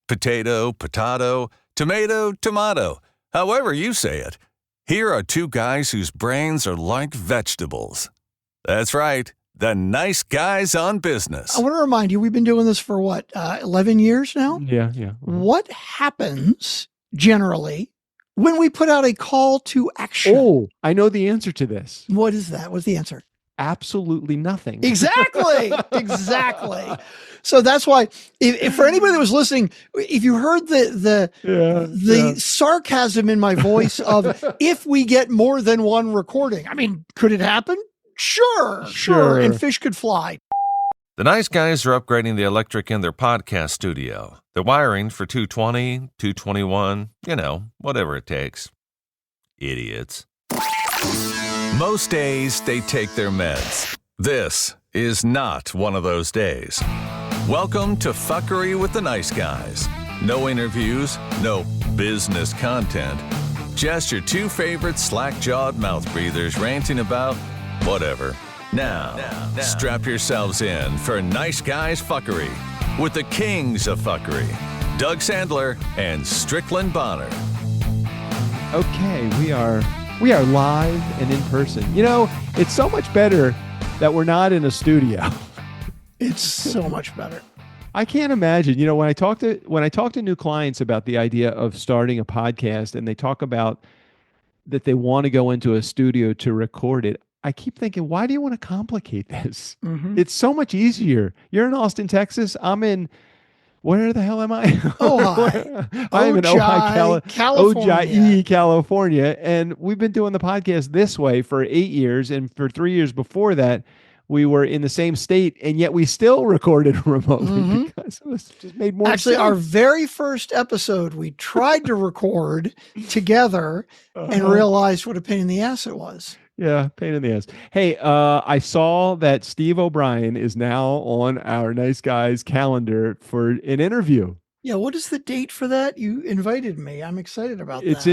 Potato, potato, tomato, tomato. However you say it. Here are two guys whose brains are like vegetables. That's right. The Nice Guys on Business. I want to remind you, we've been doing this for 11 years now? Yeah. What happens generally when we put out a call to action? Oh, I know the answer to this. What is that? What's the answer? Absolutely nothing. Exactly. So that's why, if for anybody that was listening, if you heard the sarcasm in my voice of if we get more than one recording, I mean, could it happen? Sure. And fish could fly. The Nice Guys are upgrading the electric in their podcast studio. They're wiring for 220, 221, whatever it takes. Idiots. Most days, they take their meds. This is not one of those days. Welcome to Fuckery with the Nice Guys. No interviews, no business content. Just your two favorite slack-jawed mouth breathers ranting about whatever. Now, strap yourselves in for Nice Guys Fuckery with the kings of fuckery, Doug Sandler and Strickland Bonner. Okay, we are live and in person. It's so much better that we're not in a studio. It's so much better. I can't imagine. When I talk to new clients about the idea of starting a podcast, and they talk about that they want to go into a studio to record it, I keep thinking, why do you want to complicate this? Mm-hmm. It's so much easier. You're in Austin, Texas. I'm in, where the hell am I? Ojai. I'm in Ojai, California. California. And we've been doing the podcast this way for 8 years. And for 3 years before that, we were in the same state, and yet we still recorded remotely because it was just made more Actually, sense. our very first episode, we tried to record together and realized what a pain in the ass it was. Yeah, pain in the ass. Hey, I saw that Steve O'Brien is now on our Nice Guys calendar for an interview. Yeah, what is the date for that? You invited me. I'm excited about that. It's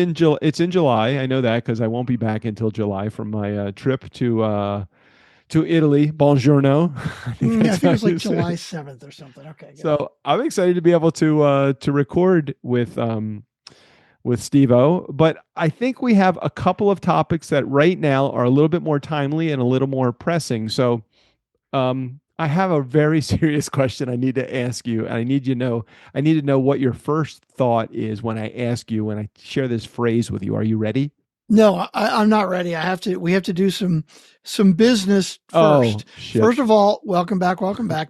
in July. I know that because I won't be back until July from my trip to Italy. Buongiorno. I think it was like July 7th or something. Okay. Good. So I'm excited to be able to record with Steve-O, but I think we have a couple of topics that right now are a little bit more timely and a little more pressing. So I have a very serious question I need to ask you, and I need to know what your first thought is when I share this phrase with you. Are you ready? No, I'm not ready. We have to do some business first. Shit. First of all, welcome back.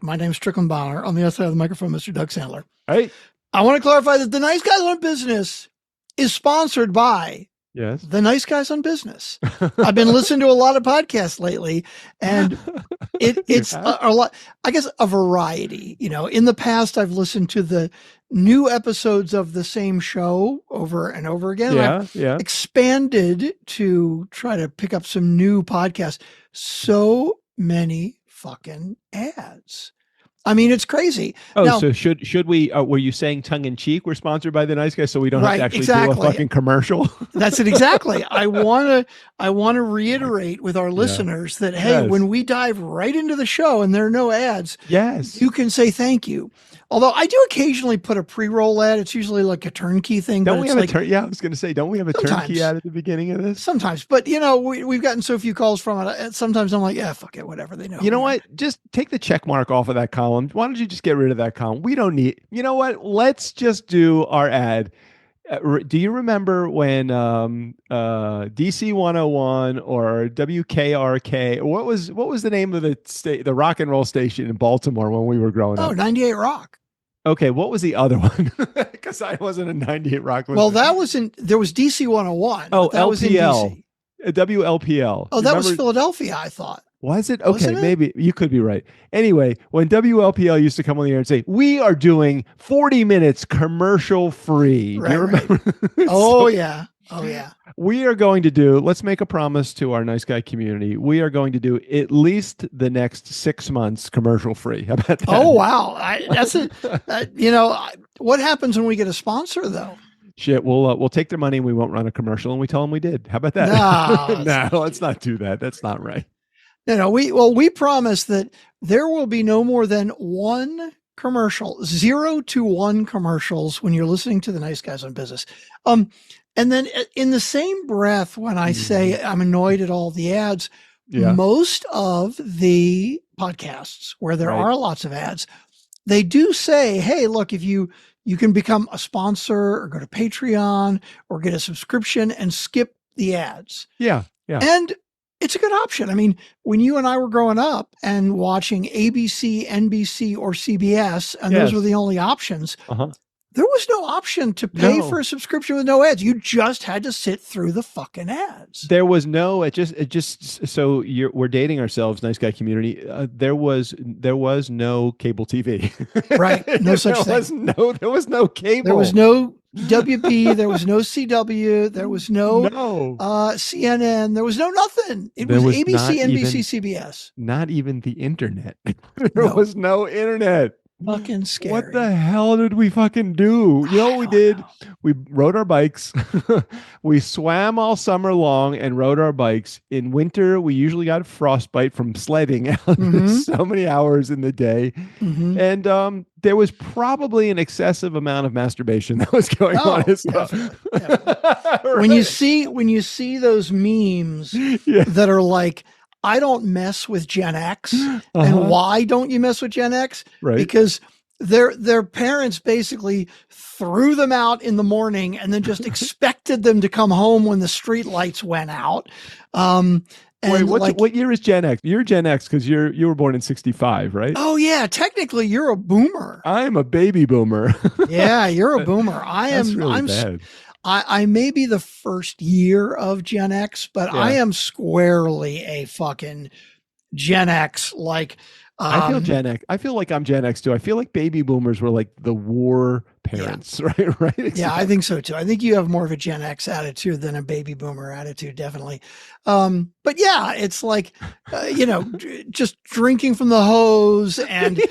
My name's Strickland Bonner. On the other side of the microphone, Mr. Doug Sandler. Hey. I want to clarify that the Nice Guys on Business is sponsored by the Nice Guys on Business. I've been listening to a lot of podcasts lately, and it's a lot, I guess, a variety. In the past, I've listened to the new episodes of the same show over and over again. I've expanded to try to pick up some new podcasts. So many fucking ads. I mean, it's crazy. So should we? Were you saying tongue in cheek? We're sponsored by the Nice Guys, so we don't have to actually do a fucking commercial. That's it exactly. I want to reiterate with our listeners that hey, when we dive right into the show and there are no ads, you can say thank you. Although I do occasionally put a pre-roll ad. It's usually like a turnkey thing. Don't we have I was going to say, don't we have a turnkey ad at the beginning of this? Sometimes, but we've gotten so few calls from it. Sometimes I'm like, yeah, fuck it, whatever. They know. You know what? Just take the check mark off of that column. Why don't you just get rid of that column? We don't need. You know what? Let's just do our ad. Do you remember when DC 101 or WKRK? What was the name of the rock and roll station in Baltimore when we were growing up? 98 Rock. Okay, what was the other one? Because I wasn't a 98 Rock listener. Well, there was DC 101. Oh, that was in DC. WLPL. Oh, that was Philadelphia, I thought. Was it? Okay, maybe you could be right. Anyway, when WLPL used to come on the air and say, we are doing 40 minutes commercial free. Right, do you remember? Right. Oh, yeah. We are going to do, let's make a promise to our Nice Guy community. We are going to do at least the next 6 months commercial free. How about that? Oh, wow. That's it. What happens when we get a sponsor, though? Shit, we'll take their money and we won't run a commercial and we tell them we did. How about that? No, let's not do that. That's not right. We promise that there will be no more than one commercial, 0 to 1 commercials when you're listening to the Nice Guys on Business. And then in the same breath, when I say I'm annoyed at all the ads, most of the podcasts where there are lots of ads, they do say, hey, look, if you can become a sponsor or go to Patreon or get a subscription and skip the ads. Yeah. And it's a good option. I mean, when you and I were growing up and watching ABC, NBC, or CBS, and those were the only options, there was no option to pay for a subscription with no ads. You just had to sit through the fucking ads. There was no, it just, so we're dating ourselves, Nice Guy community. There was no cable TV. Right. No such thing. There was no cable. There was no WB. There was no CW. There was no CNN. There was no nothing. It was ABC, NBC, CBS. Not even the internet. There was no internet. Fucking scary. What the hell did we fucking do? You know what we did? We rode our bikes. We swam all summer long and rode our bikes. In winter, we usually got frostbite from sledding out so many hours in the day. And there was probably an excessive amount of masturbation that was going on as well. Right. When you see those memes that are like, I don't mess with Gen X. And why don't you mess with Gen X? Right. Because their parents basically threw them out in the morning and then just expected them to come home when the street lights went out. Wait, what year is Gen X? You're Gen X because you were born in 65, right? Oh yeah, technically you're a boomer. I'm a baby boomer. Yeah, you're a boomer. That's really bad. I may be the first year of Gen X, but I am squarely a fucking Gen X. Like, I feel Gen X. I feel like I'm Gen X too. I feel like baby boomers were like the war parents, right? Right. Yeah, I think so too. I think you have more of a Gen X attitude than a baby boomer attitude, definitely. But yeah, it's like, just drinking from the hose and,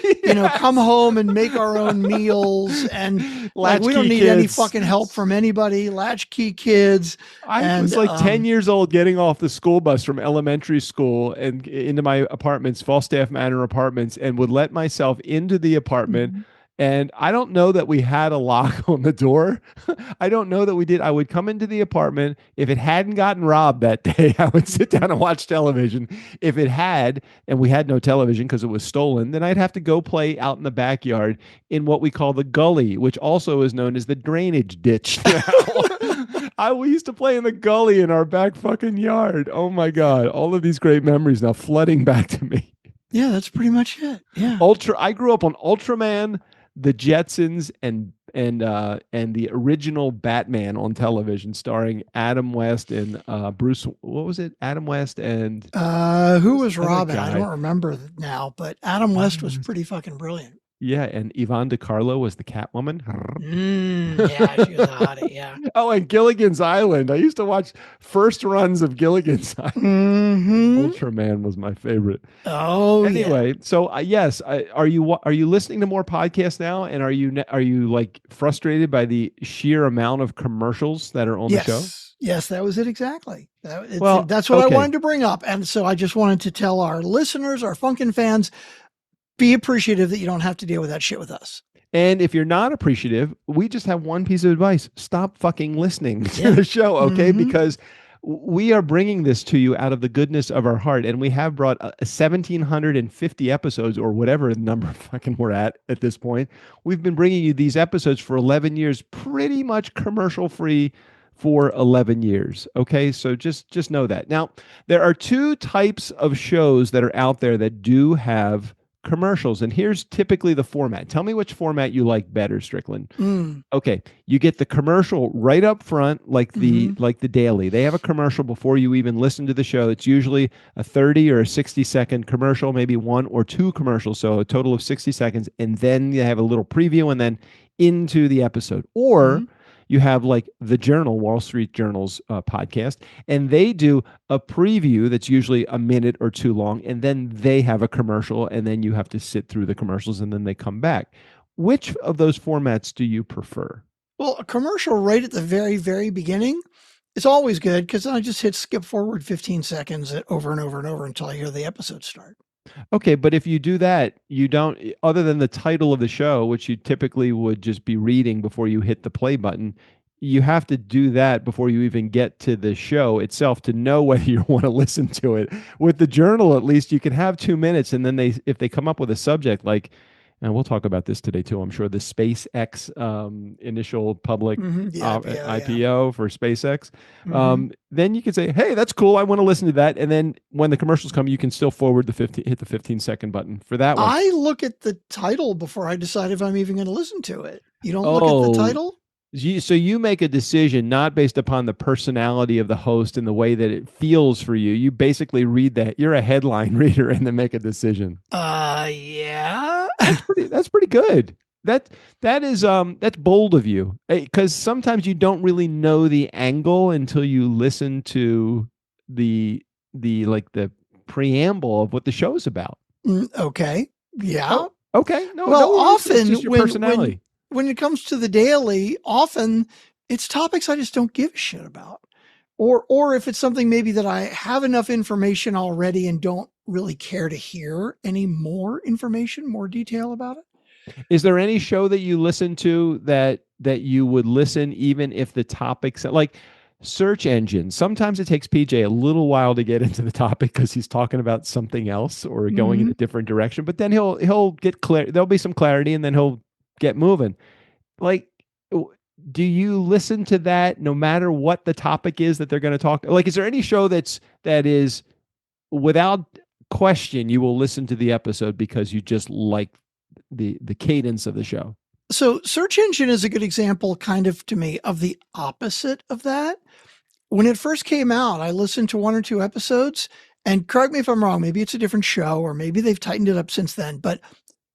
come home and make our own meals. And like, we don't need any fucking help from anybody. Latchkey kids. I was like 10 years old getting off the school bus from elementary school and into my apartments, Falstaff Manor apartments, and would let myself into the apartment. And I don't know that we had a lock on the door. I don't know that we did. I would come into the apartment. If it hadn't gotten robbed that day, I would sit down and watch television. If it had, and we had no television because it was stolen, then I'd have to go play out in the backyard in what we call the gully, which also is known as the drainage ditch. We used to play in the gully in our back fucking yard. Oh my God. All of these great memories now flooding back to me. Yeah, that's pretty much it. Yeah. I grew up on Ultraman, the Jetsons, and the original Batman on television, starring Adam West and Bruce. What was it? Adam West and who was Robin? I don't remember now, but Adam West was pretty fucking brilliant. Yeah, and Yvonne DiCarlo was the Catwoman. Yeah, she was a hottie, yeah. Oh, and Gilligan's Island. I used to watch first runs of Gilligan's Island. Ultraman was my favorite. Oh, anyway, so yes, are you listening to more podcasts now? And are you like frustrated by the sheer amount of commercials that are on the show? Yes, that was it exactly. That's what I wanted to bring up, and so I just wanted to tell our listeners, our Funkin' fans, be appreciative that you don't have to deal with that shit with us. And if you're not appreciative, we just have one piece of advice. Stop fucking listening to the show, okay? Because we are bringing this to you out of the goodness of our heart. And we have brought 1,750 episodes, or whatever number fucking we're at this point. We've been bringing you these episodes for 11 years, pretty much commercial-free for 11 years. Okay, so just know that. Now, there are two types of shows that are out there that do have commercials, and here's typically the format. Tell me which format you like better, Strickland. Okay, you get the commercial right up front, like the Daily. They have a commercial before you even listen to the show. It's usually a 30 or a 60-second commercial, maybe one or two commercials, so a total of 60 seconds, and then you have a little preview and then into the episode. Or you have like the Journal, Wall Street Journal's podcast, and they do a preview that's usually a minute or two long, and then they have a commercial, and then you have to sit through the commercials, and then they come back. Which of those formats do you prefer? Well, a commercial right at the very, very beginning is always good, because then I just hit skip forward 15 seconds over and over and over until I hear the episode start. Okay, but if you do that, you don't, other than the title of the show, which you typically would just be reading before you hit the play button, you have to do that before you even get to the show itself to know whether you want to listen to it. With the journal, at least you can have 2 minutes, and then if they come up with a subject like, and we'll talk about this today too, I'm sure, the SpaceX initial public IPO for SpaceX. Then you can say, hey, that's cool. I want to listen to that. And then when the commercials come, you can still forward hit the 15-second button for that one. I look at the title before I decide if I'm even going to listen to it. You don't look at the title? So you make a decision not based upon the personality of the host and the way that it feels for you. You basically read that. You're a headline reader and then make a decision. Yeah. That's pretty good. That's bold of you, because sometimes you don't really know the angle until you listen to the preamble of what the show's about. Okay. Yeah. Oh, okay. No. Well, often it's just your personality. When it comes to the daily, often it's topics I just don't give a shit about. Or if it's something maybe that I have enough information already and don't really care to hear any more information, more detail about it. Is there any show that you listen to that you would listen even if the topics, like search engines? Sometimes it takes PJ a little while to get into the topic because he's talking about something else or going in a different direction, but then he'll get clear. There'll be some clarity and then he'll get moving. Like, do you listen to that no matter what the topic is that they're going to talk? Like, is there any show that is without question you will listen to the episode because you just like the cadence of the show? So search engine is a good example, kind of, to me, of the opposite of that. When it first came out, I listened to 1 or 2 episodes, and correct me if I'm wrong, maybe it's a different show or maybe they've tightened it up since then, but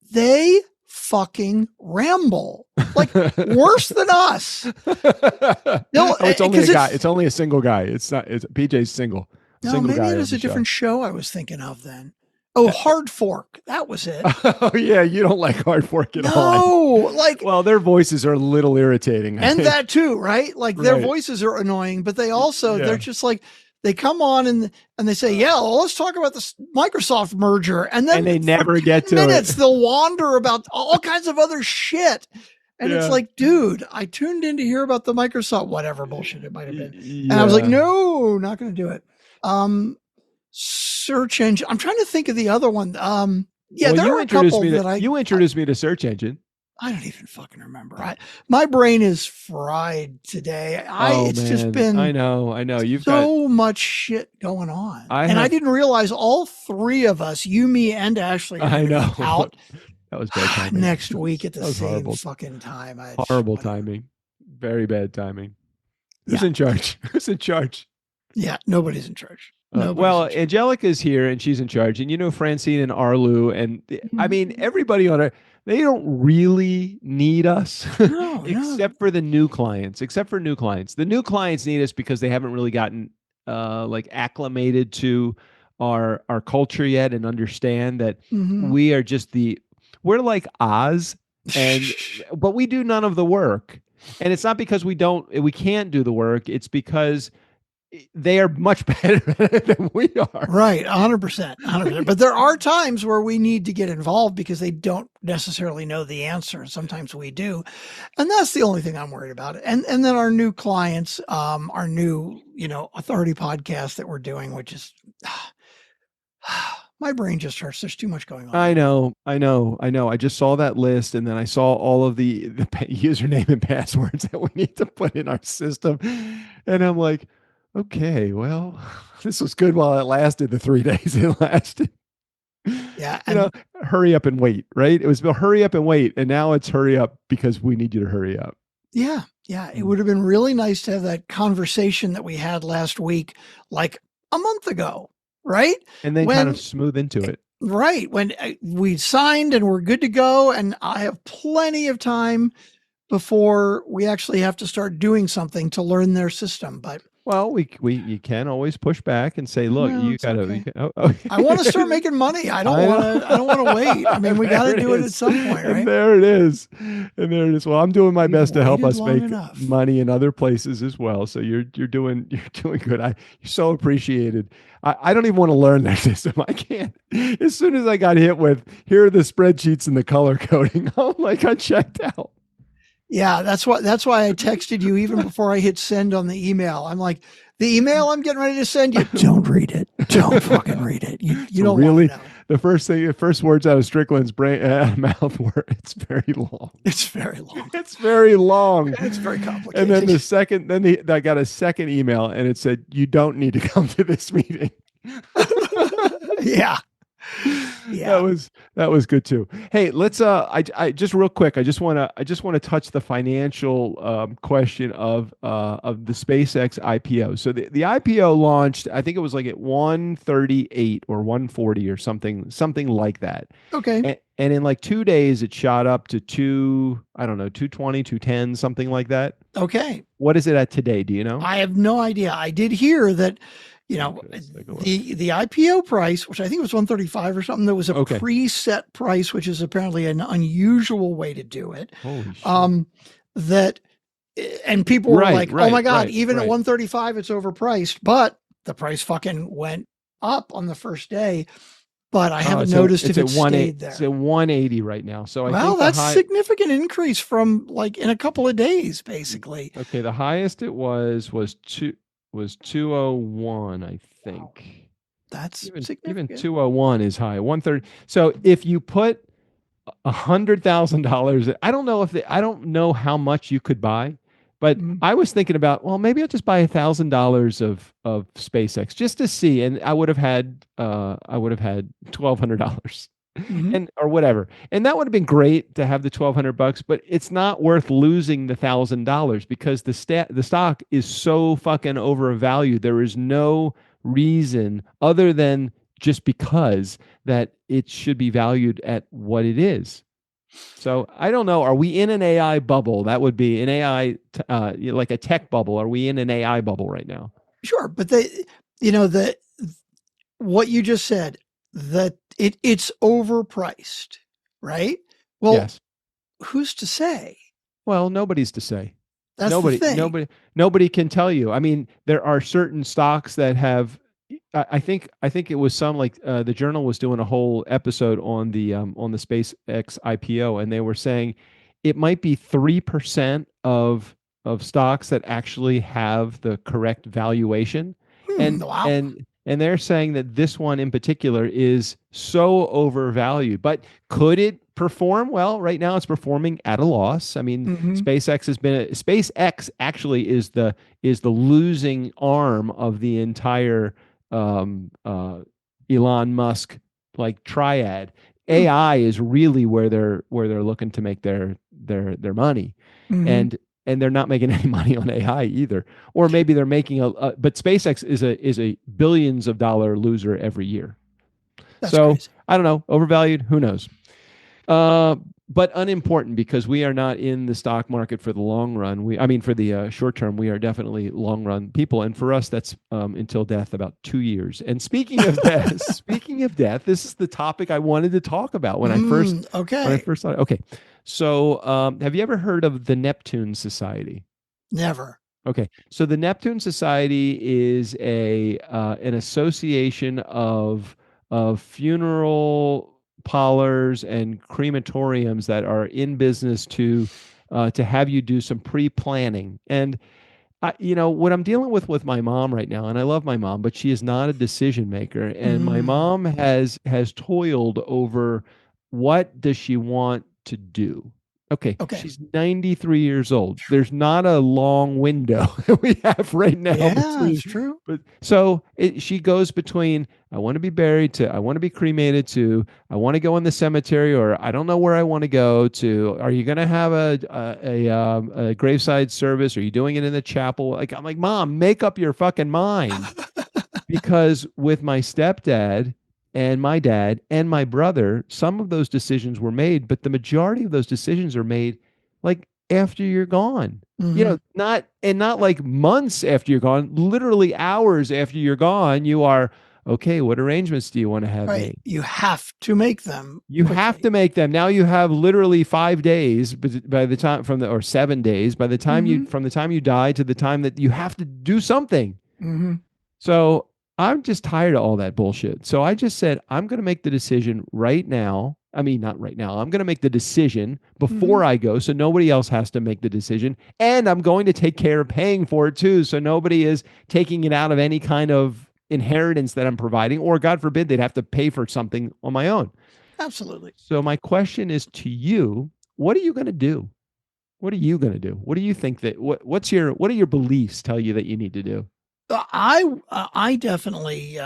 they fucking ramble like worse than us. It's only a guy. It's only a single guy. It's PJ's single. No, maybe it was a different show I was thinking of then. Oh, Hard Fork. That was it. Oh, yeah. You don't like Hard Fork at all. No, well, their voices are a little irritating. And that too, right? Like their voices are annoying, but they also, they're just like, they come on and they say, yeah, well, let's talk about this Microsoft merger. And then they never get to minutes, they'll wander about all kinds of other shit. And it's like, dude, I tuned in to hear about the Microsoft, whatever bullshit it might have been. And I was like, no, not going to do it. Search engine. I'm trying to think of the other one. There are a couple that you introduced me to search engine. I don't even fucking remember. My brain is fried today. Just been. I know. You've so much shit going on, I didn't realize all 3 of us, you, me, and Ashley, I know, out. That was bad timing. Next week at the same fucking time. Horrible timing. Very bad timing. Who's in charge? Who's in charge? Yeah, nobody's in charge. Angelica's here and she's in charge, and Francine and Arlu, and I mean everybody on her. They don't really need us, except for the new clients. The new clients need us because they haven't really gotten acclimated to our culture yet and understand that we are just we're like Oz, but we do none of the work. And it's not because we can't do the work. It's because they are much better than we are. Right. 100%. But there are times where we need to get involved because they don't necessarily know the answer. And sometimes we do. And that's the only thing I'm worried about. And then our new clients, our new, authority podcast that we're doing, which is, my brain just hurts. There's too much going on. I know. I just saw that list, and then I saw all of the username and passwords that we need to put in our system. And I'm like, okay, well, this was good while it lasted, the 3 days it lasted. Yeah. Hurry up and wait, right? It was hurry up and wait. And now it's hurry up because we need you to hurry up. Yeah. Yeah. It would have been really nice to have that conversation that we had last week, like a month ago, right? And then kind of smooth into it. Right. When we signed and we're good to go. And I have plenty of time before we actually have to start doing something to learn their system. But Well, you can always push back and say, look, No, you it's gotta. okay. Oh. I want to start making money. I don't want to wait. I mean, we got to do it at some point, right? And there it is. And there it is. Well, I'm doing my We've best to help waited us long make enough. money in other places as well. So you're doing good. You're so appreciated. I don't even want to learn that system. I can't. As soon as I got hit with here are the spreadsheets and the color coding, I'm like, I checked out. Yeah, that's why I texted you even before I hit send on the email. I'm like, the email I'm getting ready to send you, don't read it. Don't fucking read it. You don't really want to know. The first words out of Strickland's brain mouth were, "It's very long." It's very long. It's very long. It's very complicated. And then the second, I got a second email, and it said, "You don't need to come to this meeting." Yeah. Yeah. That was good too. Hey, let's I just real quick, I just want to touch the financial question of the SpaceX IPO. So the IPO launched, I think it was like at 138 or 140 or something like that. Okay. And in like 2 days it shot up to 220, 210, something like that. Okay. What is it at today? Do you know? I have no idea. I did hear that, the IPO price, which I think was 135 or something, there was a preset price, which is apparently an unusual way to do it. Holy shit. And people were like, oh my God, even at 135, it's overpriced. But the price fucking went up on the first day. But I haven't noticed if it stayed there. It's at 180 right now. So I think that's a significant increase from like in a couple of days, basically. Okay, the highest it was 201, I think. That's significant. Even 201 is high. 130. So if you put $100,000, I don't know how much you could buy, but I was thinking about, well, maybe I'll just buy $1,000 of SpaceX just to see, and I would have had $1,200. And or whatever, and that would have been great to have the $1,200, but it's not worth losing the $1,000 because the stock is so fucking overvalued. There is no reason other than just because that it should be valued at what it is. So I don't know. Are we in an AI bubble? That would be an AI, like a tech bubble. Are we in an AI bubble right now? Sure, but what you just said, that it's overpriced, right? Well, yes. Who's to say? Well, nobody's to say. That's the thing. Nobody can tell you. I mean, there are certain stocks that have. I think it was some like the Journal was doing a whole episode on the SpaceX IPO, and they were saying it might be 3% of stocks that actually have the correct valuation, and they're saying that this one in particular is so overvalued. But could it perform? Well, right now it's performing at a loss. I mean, SpaceX actually is the losing arm of the entire Elon Musk like triad. AI is really where they're looking to make their money, and they're not making any money on AI either. Or maybe they're making but SpaceX is a billions of dollar loser every year. That's crazy. I don't know, overvalued, who knows? But unimportant because we are not in the stock market for the long run. For the short term, we are definitely long run people. And for us, that's until death, about 2 years. And speaking of death, this is the topic I wanted to talk about when I first thought. Okay. So have you ever heard of the Neptune Society? Never. Okay. So the Neptune Society is an association of funeral parlors and crematoriums that are in business to have you do some pre-planning. And what I'm dealing with my mom right now, and I love my mom, but she is not a decision maker. And my mom has toiled over what does she want to do. Okay. She's 93 years old. There's not a long window that we have right now. Yeah, that's true. But so she goes between I want to be buried to I want to be cremated to I want to go in the cemetery, or I don't know where I want to go to. Are you going to have a graveside service? Are you doing it in the chapel? I'm like, Mom, make up your fucking mind. Because with my stepdad and my dad and my brother, some of those decisions were made, but the majority of those decisions are made like after you're gone. You know, not like months after you're gone, literally hours after you're gone, you are, okay, what arrangements do you want to have Right. made? You have to make them You quickly. have to make them. Now you have literally 5 days by the time or 7 days, by the time from the time you die to the time that you have to do something. So I'm just tired of all that bullshit. So I just said, I'm going to make the decision right now. I mean, not right now. I'm going to make the decision before I go, so nobody else has to make the decision. And I'm going to take care of paying for it too, so nobody is taking it out of any kind of inheritance that I'm providing, or God forbid, they'd have to pay for something on my own. Absolutely. So my question is to you, what are you going to do? What are you going to do? What do you think that, what are your beliefs tell you that you need to do? I definitely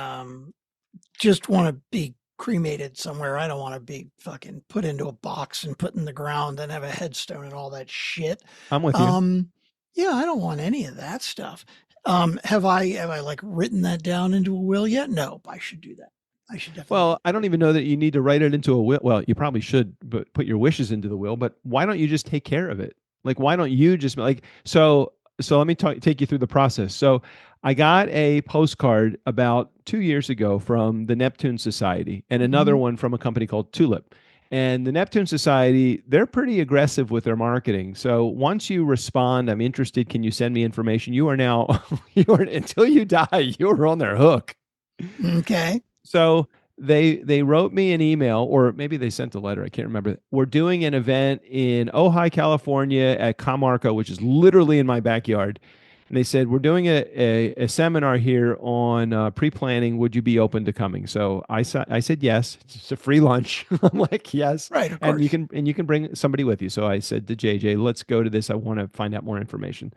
just want to be cremated somewhere. I don't want to be fucking put into a box and put in the ground and have a headstone and all that shit. I'm with you. Yeah, I don't want any of that stuff. Have I like written that down into a will yet? No, I should do that. I should definitely. Well, I don't even know that you need to write it into a will. Well, you probably should, but put your wishes into the will. But why don't you just take care of it? Like, why don't you just like so? So let me take you through the process. So I got a postcard about 2 years ago from the Neptune Society and another one from a company called Tulip. And the Neptune Society, they're pretty aggressive with their marketing. So once you respond, I'm interested, can you send me information? You are now, until you die, you are on their hook. Okay. So they wrote me an email, or maybe they sent a letter. I can't remember. We're doing an event in Ojai, California at Camarco, which is literally in my backyard. And they said, we're doing a seminar here on pre-planning. Would you be open to coming? So I said yes. It's a free lunch. I'm like, yes. Right, of and course. you can bring somebody with you. So I said to JJ, let's go to this. I want to find out more information.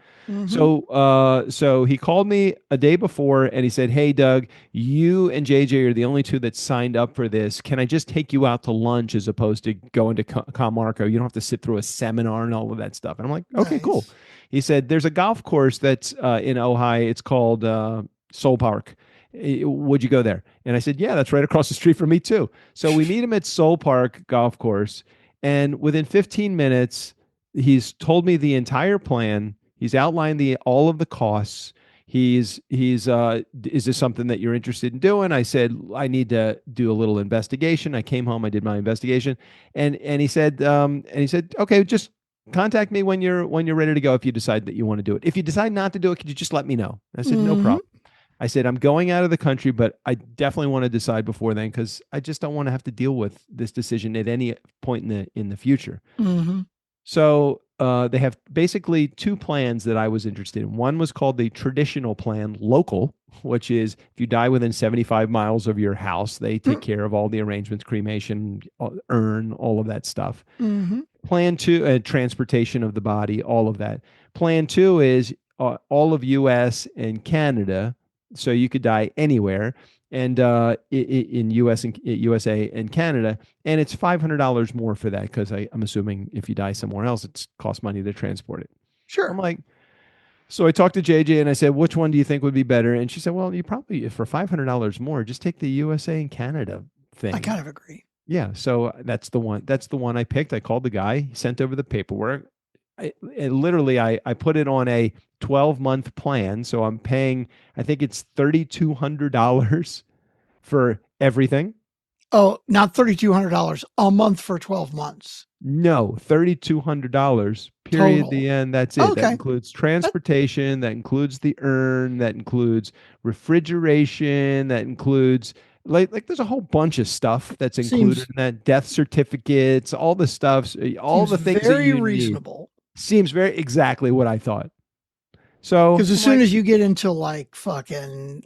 So he called me a day before and he said, hey, Doug, you and JJ are the only two that signed up for this. Can I just take you out to lunch as opposed to going to Camarco? You don't have to sit through a seminar and all of that stuff. And I'm like, okay, cool. He said, there's a golf course that's in Ojai. It's called Soul Park. Would you go there? And I said, yeah, that's right across the street from me too. So we meet him at Soul Park Golf Course. And within 15 minutes, he's told me the entire plan. He's outlined all of the costs. Is this something that you're interested in doing? I said, I need to do a little investigation. I came home, I did my investigation. And he said, okay, just contact me when you're ready to go if you decide that you want to do it. If you decide not to do it, could you just let me know? I said, no problem. I said, I'm going out of the country, but I definitely want to decide before then because I just don't want to have to deal with this decision at any point in the future. So they have basically two plans that I was interested in. One was called the traditional plan, local, which is if you die within 75 miles of your house, they take care of all the arrangements, cremation, urn, all of that stuff. Plan two, transportation of the body, all of that. Plan two is all of U.S. and Canada, so you could die anywhere, and in USA and Canada, and it's $500 more for that because I'm assuming if you die somewhere else, it costs money to transport it. Sure. I'm like, so I talked to JJ and I said, which one do you think would be better? And she said, well, you probably for $500 more, just take the USA and Canada thing. I kind of agree. Yeah, so that's the one. That's the one I picked. I called the guy. He sent over the paperwork. I put it on a 12-month plan, so I'm paying. I think it's $3,200 for everything. Oh, not $3,200 a month for 12 months. No, $3,200. Period. Total. The end. That's it. Okay. That includes transportation. That includes the urn. That includes refrigeration. That includes. Like there's a whole bunch of stuff that's included in that, death certificates, all the stuff, all the things that you reasonable. Need. Seems very exactly what I thought. So because as soon as you get into like fucking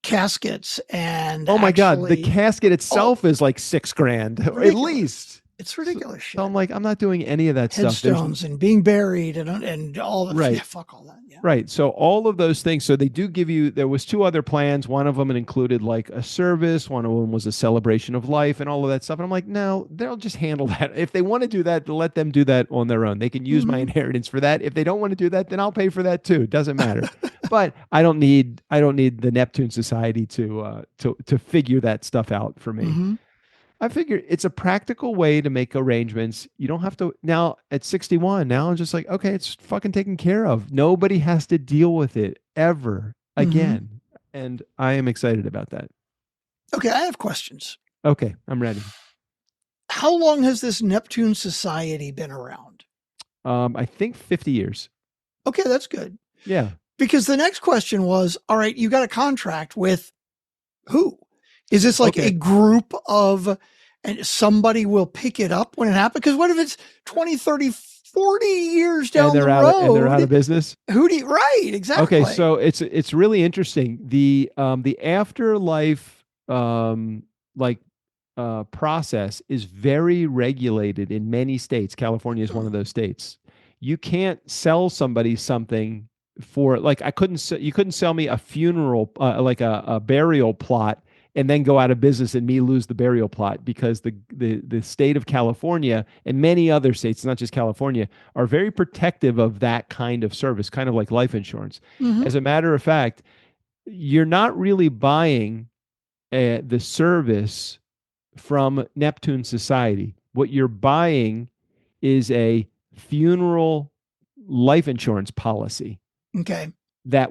caskets and oh my god, the casket itself is like $6,000 at least. It's ridiculous shit. So I'm like, I'm not doing any of that stuff. Headstones and being buried and all that. Right. Yeah, fuck all that. Yeah. Right. So all of those things. So they do give you, there was two other plans. One of them included like a service. One of them was a celebration of life and all of that stuff. And I'm like, no, they'll just handle that. If they want to do that, let them do that on their own. They can use my inheritance for that. If they don't want to do that, then I'll pay for that too. It doesn't matter. But I don't need the Neptune Society to figure that stuff out for me. I figure it's a practical way to make arrangements. You don't have to now at 61. Now I'm just like, okay, it's fucking taken care of. Nobody has to deal with it ever again. And I am excited about that. Okay, I have questions. Okay, I'm ready. How long has this Neptune Society been around? I think 50 years. Okay, that's good. Yeah. Because the next question was, all right, you got a contract with who? Is this like a group of, and somebody will pick it up when it happens? Because what if it's 20, 30, 40 years down the road? And they're out of business? Right, exactly. Okay, so it's really interesting. The afterlife process is very regulated in many states. California is one of those states. You can't sell somebody something for, like, you couldn't sell me a funeral, like a burial plot, and then go out of business and me lose the burial plot, because the state of California and many other states, not just California, are very protective of that kind of service, kind of like life insurance. As a matter of fact, you're not really buying the service from Neptune Society. What you're buying is a funeral life insurance policy. Okay. That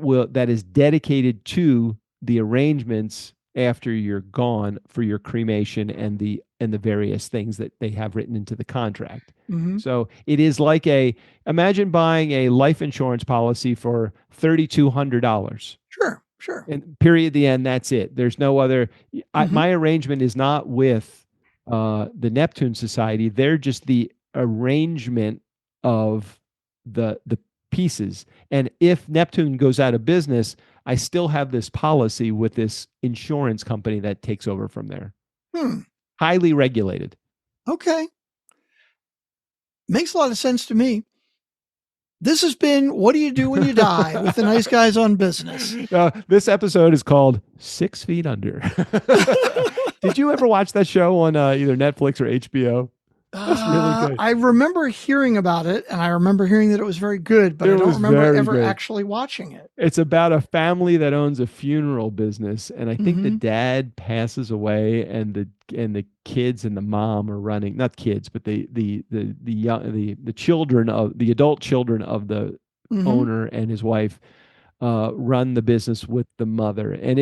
is dedicated to the arrangements after you're gone for your cremation and the various things that they have written into the contract. So it is like imagine buying a life insurance policy for $3,200. Sure. And period, the end, that's it. There's no other, my arrangement is not with the Neptune Society. They're just the arrangement of the pieces. And if Neptune goes out of business, I still have this policy with this insurance company that takes over from there. Highly regulated. Okay. Makes a lot of sense to me. This has been What Do You Do When You Die with the Nice Guys on Business. This episode is called 6 Feet Under. Did you ever watch that show on either Netflix or HBO? That's really good. I remember hearing about it, and I remember hearing that it was very good, but I don't remember ever actually watching it. It's about a family that owns a funeral business, and I think the dad passes away, and the kids and the mom are running, not kids, but the children of the adult children of the owner and his wife run the business with the mother. And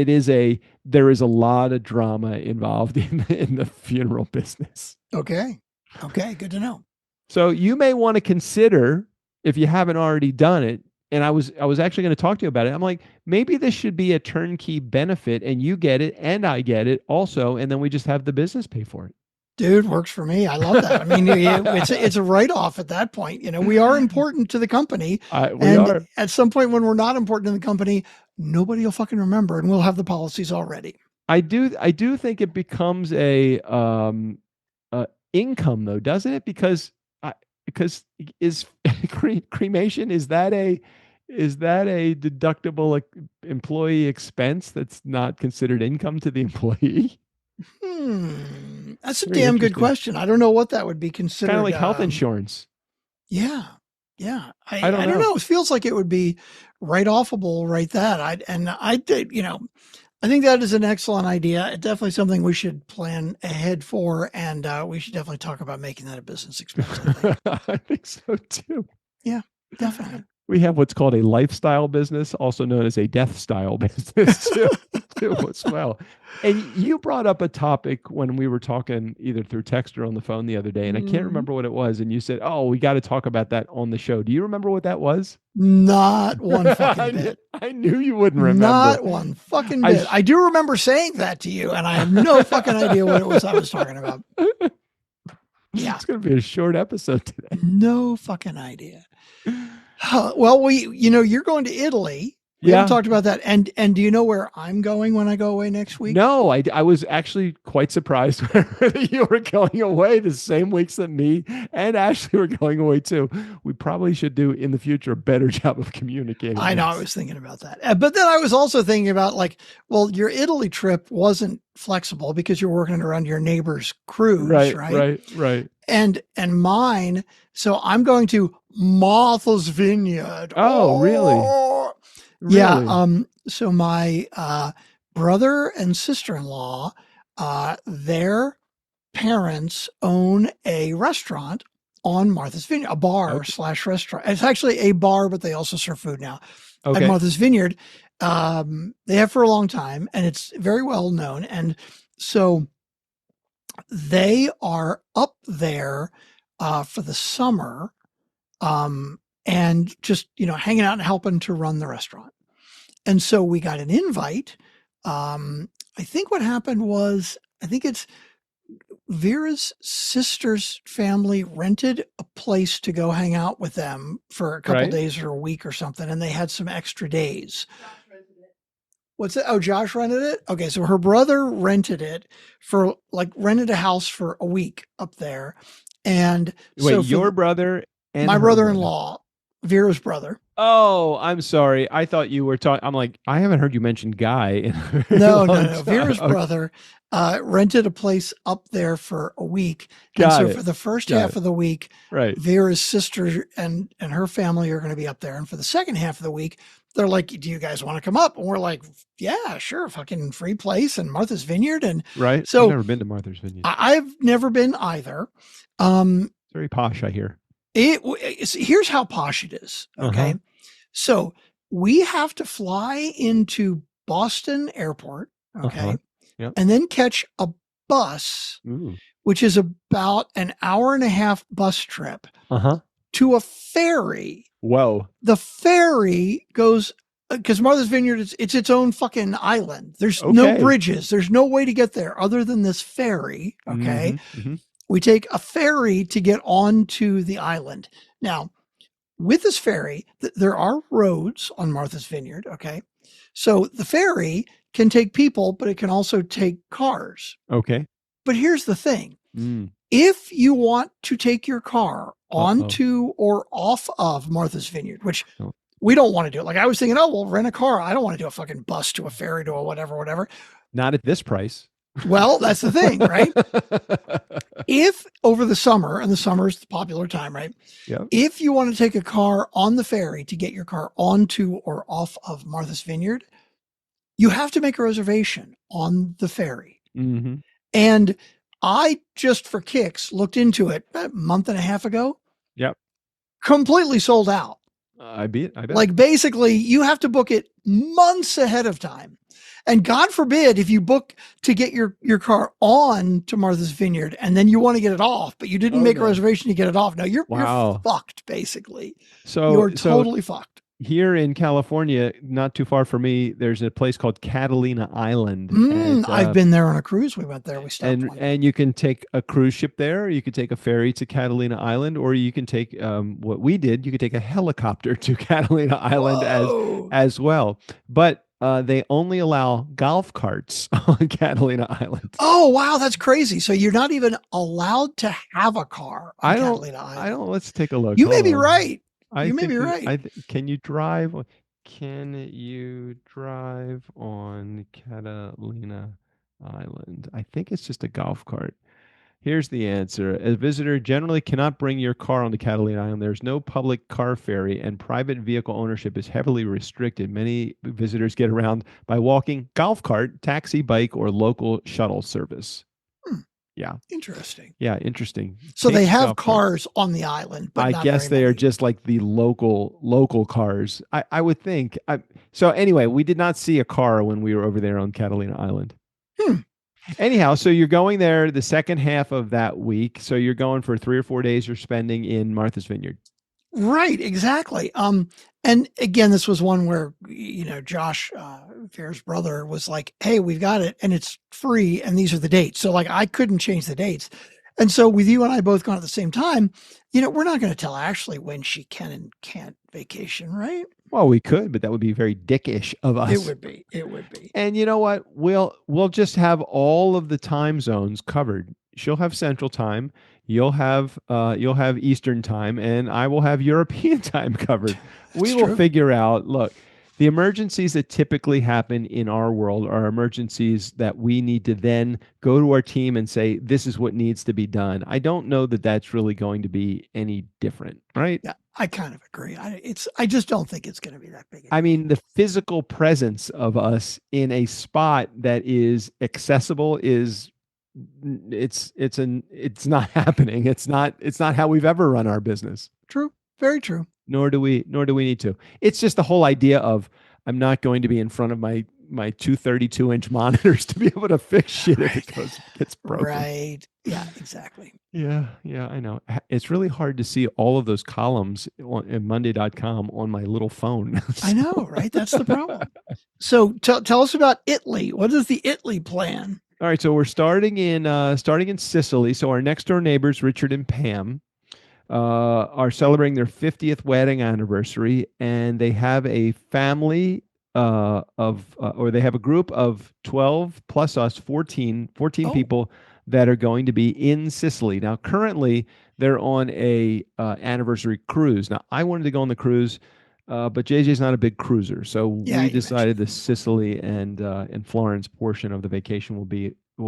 there is a lot of drama involved in the funeral business. Okay, good to know. So you may want to consider, if you haven't already done it, and I was actually going to talk to you about it. I'm like, maybe this should be a turnkey benefit, and you get it and I get it also, and then we just have the business pay for it. Dude, works for me. I love that. I mean, it's a write-off at that point. You know, we are important to the company. We are. At some point when we're not important to the company, nobody will fucking remember, and we'll have the policies already. I do think it becomes a income, though, doesn't it? Because is cremation, is that a deductible employee expense that's not considered income to the employee? That's a damn good question. I don't know what that would be considered. Kind of like health insurance. Yeah. I don't know. It feels like it would be write-offable, right? I think that is an excellent idea. It's definitely something we should plan ahead for, and we should definitely talk about making that a business expense. I think so too. Yeah, definitely. We have what's called a lifestyle business, also known as a death style business too as well. And you brought up a topic when we were talking either through text or on the phone the other day, and I can't remember what it was. And you said, "Oh, we got to talk about that on the show." Do you remember what that was? Not one fucking bit. I knew you wouldn't remember. Not one fucking bit. I do remember saying that to you, and I have no fucking idea what it was I was talking about. Yeah, it's going to be a short episode today. No fucking idea. Well, you're going to Italy. We haven't talked about that. And do you know where I'm going when I go away next week? No, I was actually quite surprised that you were going away the same weeks that me and Ashley were going away too. We probably should do in the future a better job of communicating. I know. I was thinking about that. But then I was also thinking about your Italy trip wasn't flexible because you're working around your neighbor's cruise, right? And mine, so I'm going to Martha's Vineyard. Oh, really? Yeah. So my brother and sister-in-law, their parents own a restaurant on Martha's Vineyard, a bar / restaurant. It's actually a bar, but they also serve food now at Martha's Vineyard. They have for a long time, and it's very well known. And so they are up there for the summer and just, hanging out and helping to run the restaurant. And so we got an invite. I think what happened was, it's Vera's sister's family rented a place to go hang out with them for a couple days or a week or something, and they had some extra days. What's it? Oh, Josh rented it? Okay, so her brother rented it rented a house for a week up there. And wait, so your brother and my brother-in-law, Vera's brother. Oh, I'm sorry. I thought you were talking. I'm like, I haven't heard you mention Guy. No. Vera's brother rented a place up there for a week. For the first half of the week, Vera's sister and her family are going to be up there. And for the second half of the week, they're like, do you guys want to come up? And we're like, yeah, sure. Fucking free place and Martha's Vineyard. And so I've never been to Martha's Vineyard. I've never been either. Very posh, I hear. Here's how posh it is. Okay. So we have to fly into Boston Airport. Okay. Yep. And then catch a bus, which is about an hour and a half bus trip to a ferry. Whoa. The ferry goes, because Martha's Vineyard, it's its own fucking island. There's no bridges. There's no way to get there other than this ferry. Okay. We take a ferry to get onto the island. Now, with this ferry, there are roads on Martha's Vineyard. Okay. So the ferry can take people, but it can also take cars. Okay. But here's the thing. If you want to take your car onto or off of Martha's Vineyard, which we don't want to do. Like I was thinking, we'll rent a car. I don't want to do a fucking bus to a ferry to a whatever. Not at this price. Well, that's the thing, right? If over the summer, and the summer is the popular time, right? Yeah. If you want to take a car on the ferry to get your car onto or off of Martha's Vineyard, you have to make a reservation on the ferry. And I just for kicks looked into it a month and a half ago. Yep. Completely sold out. I bet. Like basically you have to book it months ahead of time. And God forbid if you book to get your car on to Martha's Vineyard and then you want to get it off, but you didn't make a reservation to get it off. No, you're fucked basically. So you're totally fucked. Here in California, not too far from me, there's a place called Catalina Island. I've been there on a cruise. We went there. We stopped. And you can take a cruise ship there. You could take a ferry to Catalina Island, or you can take what we did. You could take a helicopter to Catalina Island as well. But they only allow golf carts on Catalina Island. Oh, wow. That's crazy. So you're not even allowed to have a car on Catalina Island. Let's take a look. You may be right. You may be right. Can you drive? Can you drive on Catalina Island? I think it's just a golf cart. Here's the answer. A visitor generally cannot bring your car onto Catalina Island. There's no public car ferry, and private vehicle ownership is heavily restricted. Many visitors get around by walking, golf cart, taxi, bike, or local shuttle service. Yeah. Interesting. Yeah, interesting. So they have cars on the island, but I guess they are just like the local cars. I would think. So anyway, we did not see a car when we were over there on Catalina Island. Anyhow, so you're going there the second half of that week. So you're going for 3 or 4 days you're spending in Martha's Vineyard. Right, exactly. And again, this was one where, Josh, Vera's brother was like, hey, we've got it and it's free. And these are the dates. So like, I couldn't change the dates. And so with you and I both gone at the same time, we're not going to tell Ashley when she can and can't vacation, right? Well, we could, but that would be very dickish of us. It would be. And you know what? We'll just have all of the time zones covered. She'll have Central Time. You'll have Eastern Time, and I will have European time covered. We will figure out. Look, the emergencies that typically happen in our world are emergencies that we need to then go to our team and say, this is what needs to be done. I don't know that that's really going to be any different, right? Yeah, I kind of agree. I just don't think it's going to be that big. I mean, the physical presence of us in a spot that is accessible is it's not happening. It's not how we've ever run our business. True. Very true. Nor do we need to. It's just the whole idea of I'm not going to be in front of my 232-inch monitors to be able to fix shit if it gets broken. Right. Yeah, exactly. Yeah, I know. It's really hard to see all of those columns in Monday.com on my little phone. I know, right? That's the problem. So tell us about Italy. What is the Italy plan? All right, so we're starting in Sicily. So our next door neighbors, Richard and Pam, are celebrating their 50th wedding anniversary, and they have a family or they have a group of 12 plus us, 14 people that are going to be in Sicily. Now, currently, they're on a anniversary cruise. Now, I wanted to go on the cruise, but JJ's not a big cruiser, so we decided the Sicily and Florence portion of the vacation will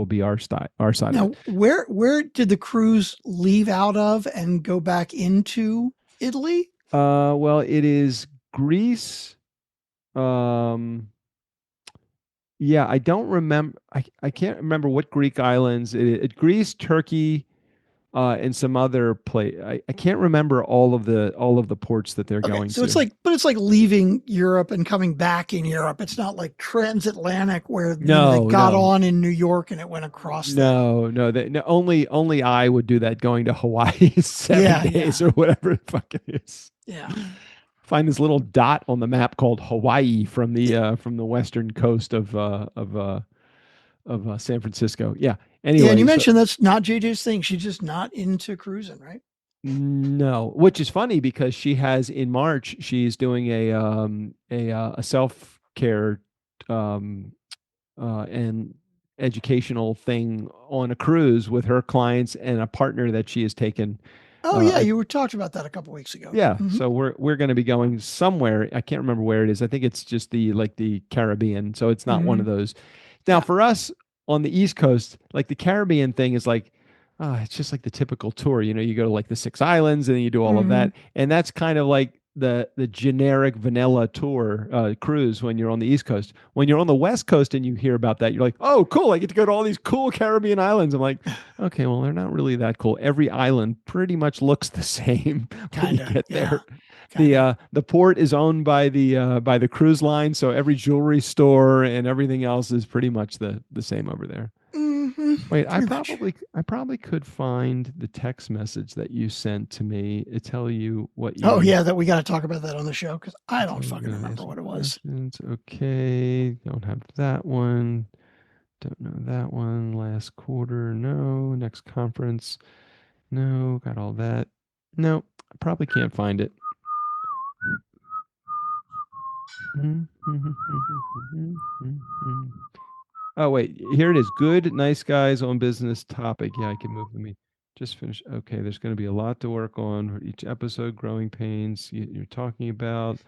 be our side. Now, where did the cruise leave out of and go back into Italy? Well, it is Greece. Yeah, I don't remember. I can't remember what Greek islands Greece, Turkey, and some other place. I can't remember all of the ports that they're going so to. It's like leaving Europe and coming back in Europe. It's not like transatlantic where they got on in New York and it went across. Only I would do that, going to Hawaii 7 days or whatever the fuck it is. Yeah. Find this little dot on the map called Hawaii from the western coast of San Francisco. Yeah. Anyway, yeah, and you mentioned that's not JJ's thing. She's just not into cruising, right? No, which is funny because she has in March. She's doing a self-care and educational thing on a cruise with her clients and a partner that she has taken. Oh yeah, you were talking about that a couple weeks ago. Yeah, so we're going to be going somewhere. I can't remember where it is. I think it's just the Caribbean. So it's not one of those. Now for us on the East Coast, like the Caribbean thing is like, it's just like the typical tour. You know, you go to like the 6 islands and then you do all of that, and that's kind of like the generic vanilla tour cruise when you're on the East Coast. When you're on the West Coast and you hear about that, you're like, oh, cool! I get to go to all these cool Caribbean islands. I'm like, okay, well, they're not really that cool. Every island pretty much looks the same when you get there. The port is owned by the cruise line, so every jewelry store and everything else is pretty much the same over there. Wait, I probably could find the text message that you sent to me to tell you what you. Oh yeah, that we got to talk about that on the show because I don't fucking remember what it was. Okay, don't have that one. Don't know that one. Last quarter, no. Next conference, no. Got all that. No, I probably can't find it. Oh, wait, here it is. Good, nice guys on business topic. Yeah, I can move them. Just finish. Okay, there's going to be a lot to work on for each episode. Growing pains you're talking about.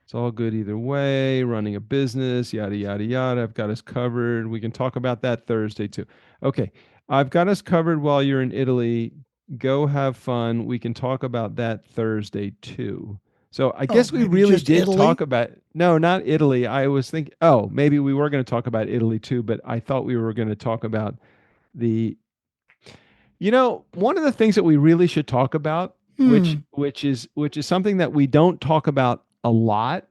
It's all good either way. Running a business, yada, yada, yada. I've got us covered. We can talk about that Thursday too. Okay, I've got us covered while you're in Italy. Go have fun. We can talk about that Thursday too. So I guess we really did talk about, no, not Italy. I was thinking, maybe we were going to talk about Italy too, but I thought we were going to talk about one of the things that we really should talk about, which is something that we don't talk about a lot,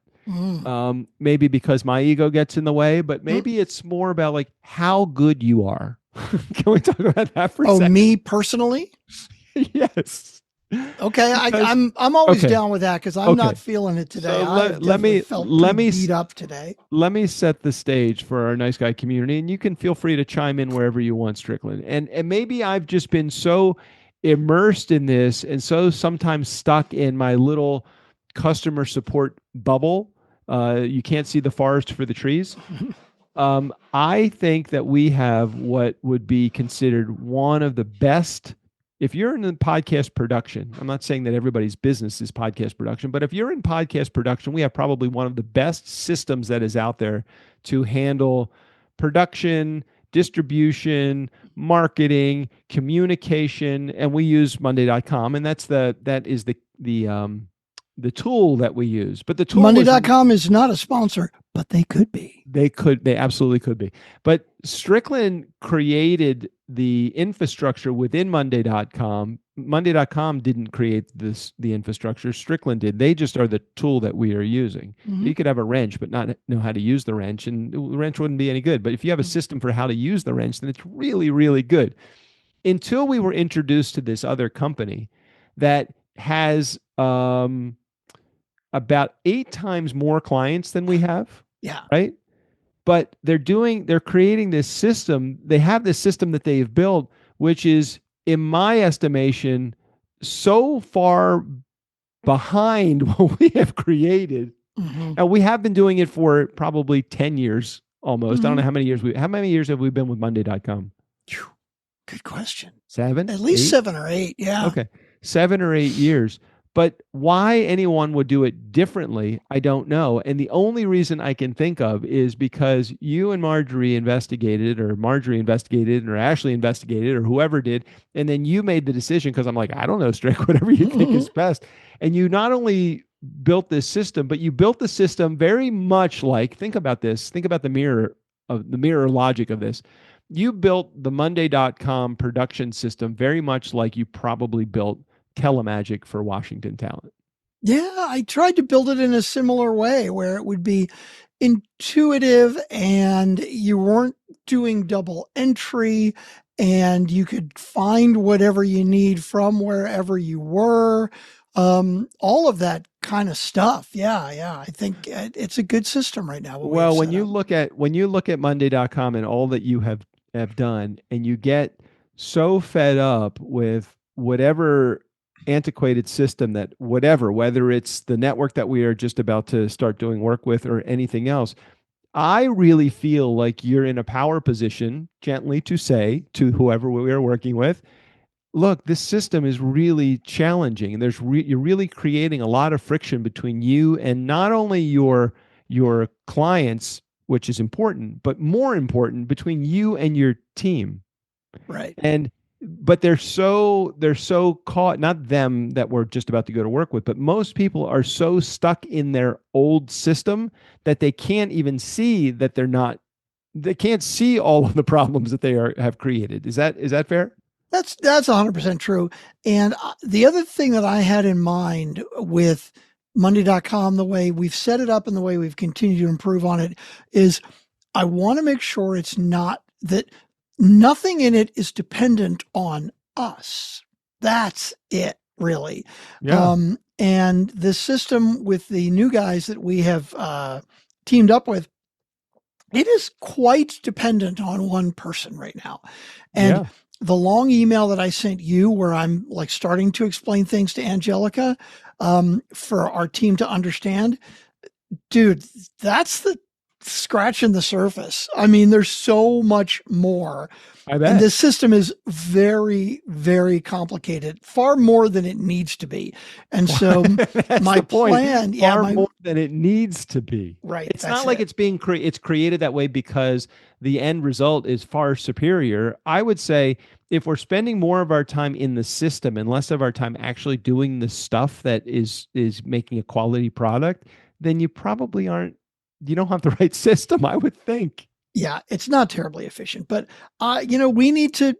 maybe because my ego gets in the way, but maybe it's more about like how good you are. Can we talk about that for a second? Oh, me personally? Yes. Okay, I'm always down with that because I'm not feeling it today. So let me beat up today. Let me set the stage for our nice guy community, and you can feel free to chime in wherever you want, Strickland. And maybe I've just been so immersed in this and so sometimes stuck in my little customer support bubble. You can't see the forest for the trees. I think that we have what would be considered one of the best. If you're in podcast production, I'm not saying that everybody's business is podcast production, but if you're in podcast production, we have probably one of the best systems that is out there to handle production, distribution, marketing, communication, and we use Monday.com, and that is the tool that we use. But the tool Monday.com is not a sponsor, but they could be. They absolutely could be. But Strickland created the infrastructure within Monday.com. Monday.com didn't create the infrastructure. Strickland did. They just are the tool that we are using. You could have a wrench, but not know how to use the wrench, and the wrench wouldn't be any good. But if you have a system for how to use the wrench, then it's really, really good. Until we were introduced to this other company that has about 8 times more clients than we have. Yeah. Right. But they're creating this system. They have this system that they've built, which is, in my estimation, so far behind what we have created. And we have been doing it for probably 10 years almost. I don't know how many years have we been with Monday.com? Good question. 7? At least 8? 7 or 8. Yeah. Okay. 7 or 8 years. But why anyone would do it differently, I don't know. And the only reason I can think of is because you and Marjorie investigated, or Ashley investigated, or whoever did. And then you made the decision, because I'm like, I don't know, Strick, whatever you think is best. And you not only built this system, but you built the system very much like, think about this, think about the mirror logic of this. You built the Monday.com production system very much like you probably built Telemagic for Washington Talent. Yeah, I tried to build it in a similar way where it would be intuitive and you weren't doing double entry and you could find whatever you need from wherever you were. All of that kind of stuff. Yeah. I think it's a good system right now. Well, when you look at Monday.com and all that you have done, and you get so fed up with whatever antiquated system whether it's the network that we are just about to start doing work with or anything else, I really feel like you're in a power position gently to say to whoever we are working with, look, this system is really challenging, and you're really creating a lot of friction between you and not only your clients, which is important, but more important, between you and your team. Right. But they're so caught, not them that we're just about to go to work with, but most people are so stuck in their old system that they can't even see that they can't see all of the problems that they have created. Is that fair? That's 100% true. And the other thing that I had in mind with Monday.com, the way we've set it up and the way we've continued to improve on it, is I want to make sure it's not that nothing in it is dependent on us. That's it, really. Yeah. And the system with the new guys that we have teamed up with, it is quite dependent on one person right now. And the long email that I sent you, where I'm like starting to explain things to Angelica for our team to understand, dude, that's the scratching the surface. I mean, there's so much more. I bet. And this system is very, very complicated, far more than it needs to be. And so my plan, more than it needs to be. Right. It's not like it's being it's created that way because the end result is far superior. I would say if we're spending more of our time in the system and less of our time actually doing the stuff that is making a quality product, then you probably you don't have the right system, I would think. Yeah, it's not terribly efficient, but we need to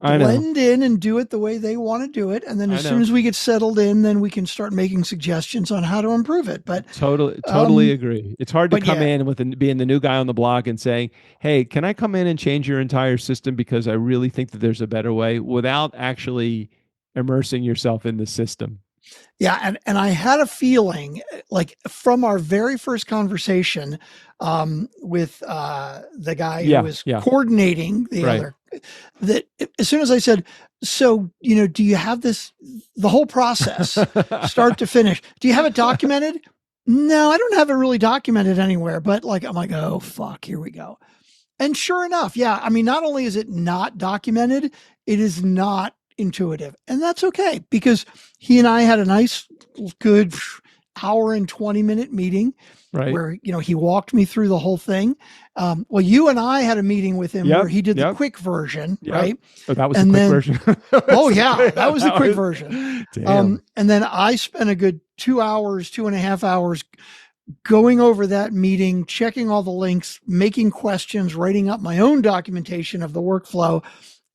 blend in and do it the way they want to do it. And then as soon as we get settled in, then we can start making suggestions on how to improve it. But totally agree. It's hard to come in with being the new guy on the block and saying, hey, can I come in and change your entire system because I really think that there's a better way, without actually immersing yourself in the system. Yeah. And I had a feeling, like from our very first conversation with the guy who was coordinating the other, that as soon as I said, so, do you have the whole process, start to finish? Do you have it documented? No, I don't have it really documented anywhere, but I'm like, oh, fuck, here we go. And sure enough, I mean, not only is it not documented, it is not intuitive, and that's okay, because he and I had a nice, good hour and 20-minute meeting, where he walked me through the whole thing. Well, you and I had a meeting with him where he did the quick version, right? Oh, that was the quick version. Oh yeah, that was the quick version. And then I spent a good 2.5 hours going over that meeting, checking all the links, making questions, writing up my own documentation of the workflow.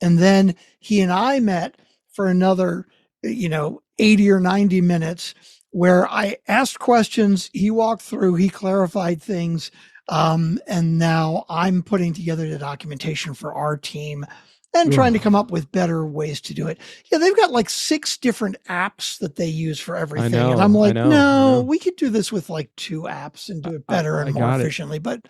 And then he and I met for another, 80 or 90 minutes where I asked questions. He walked through, he clarified things. And now I'm putting together the documentation for our team and trying to come up with better ways to do it. Yeah, they've got like 6 different apps that they use for everything. And I'm like, no, we could do this with like 2 apps and do it better and more efficiently. But,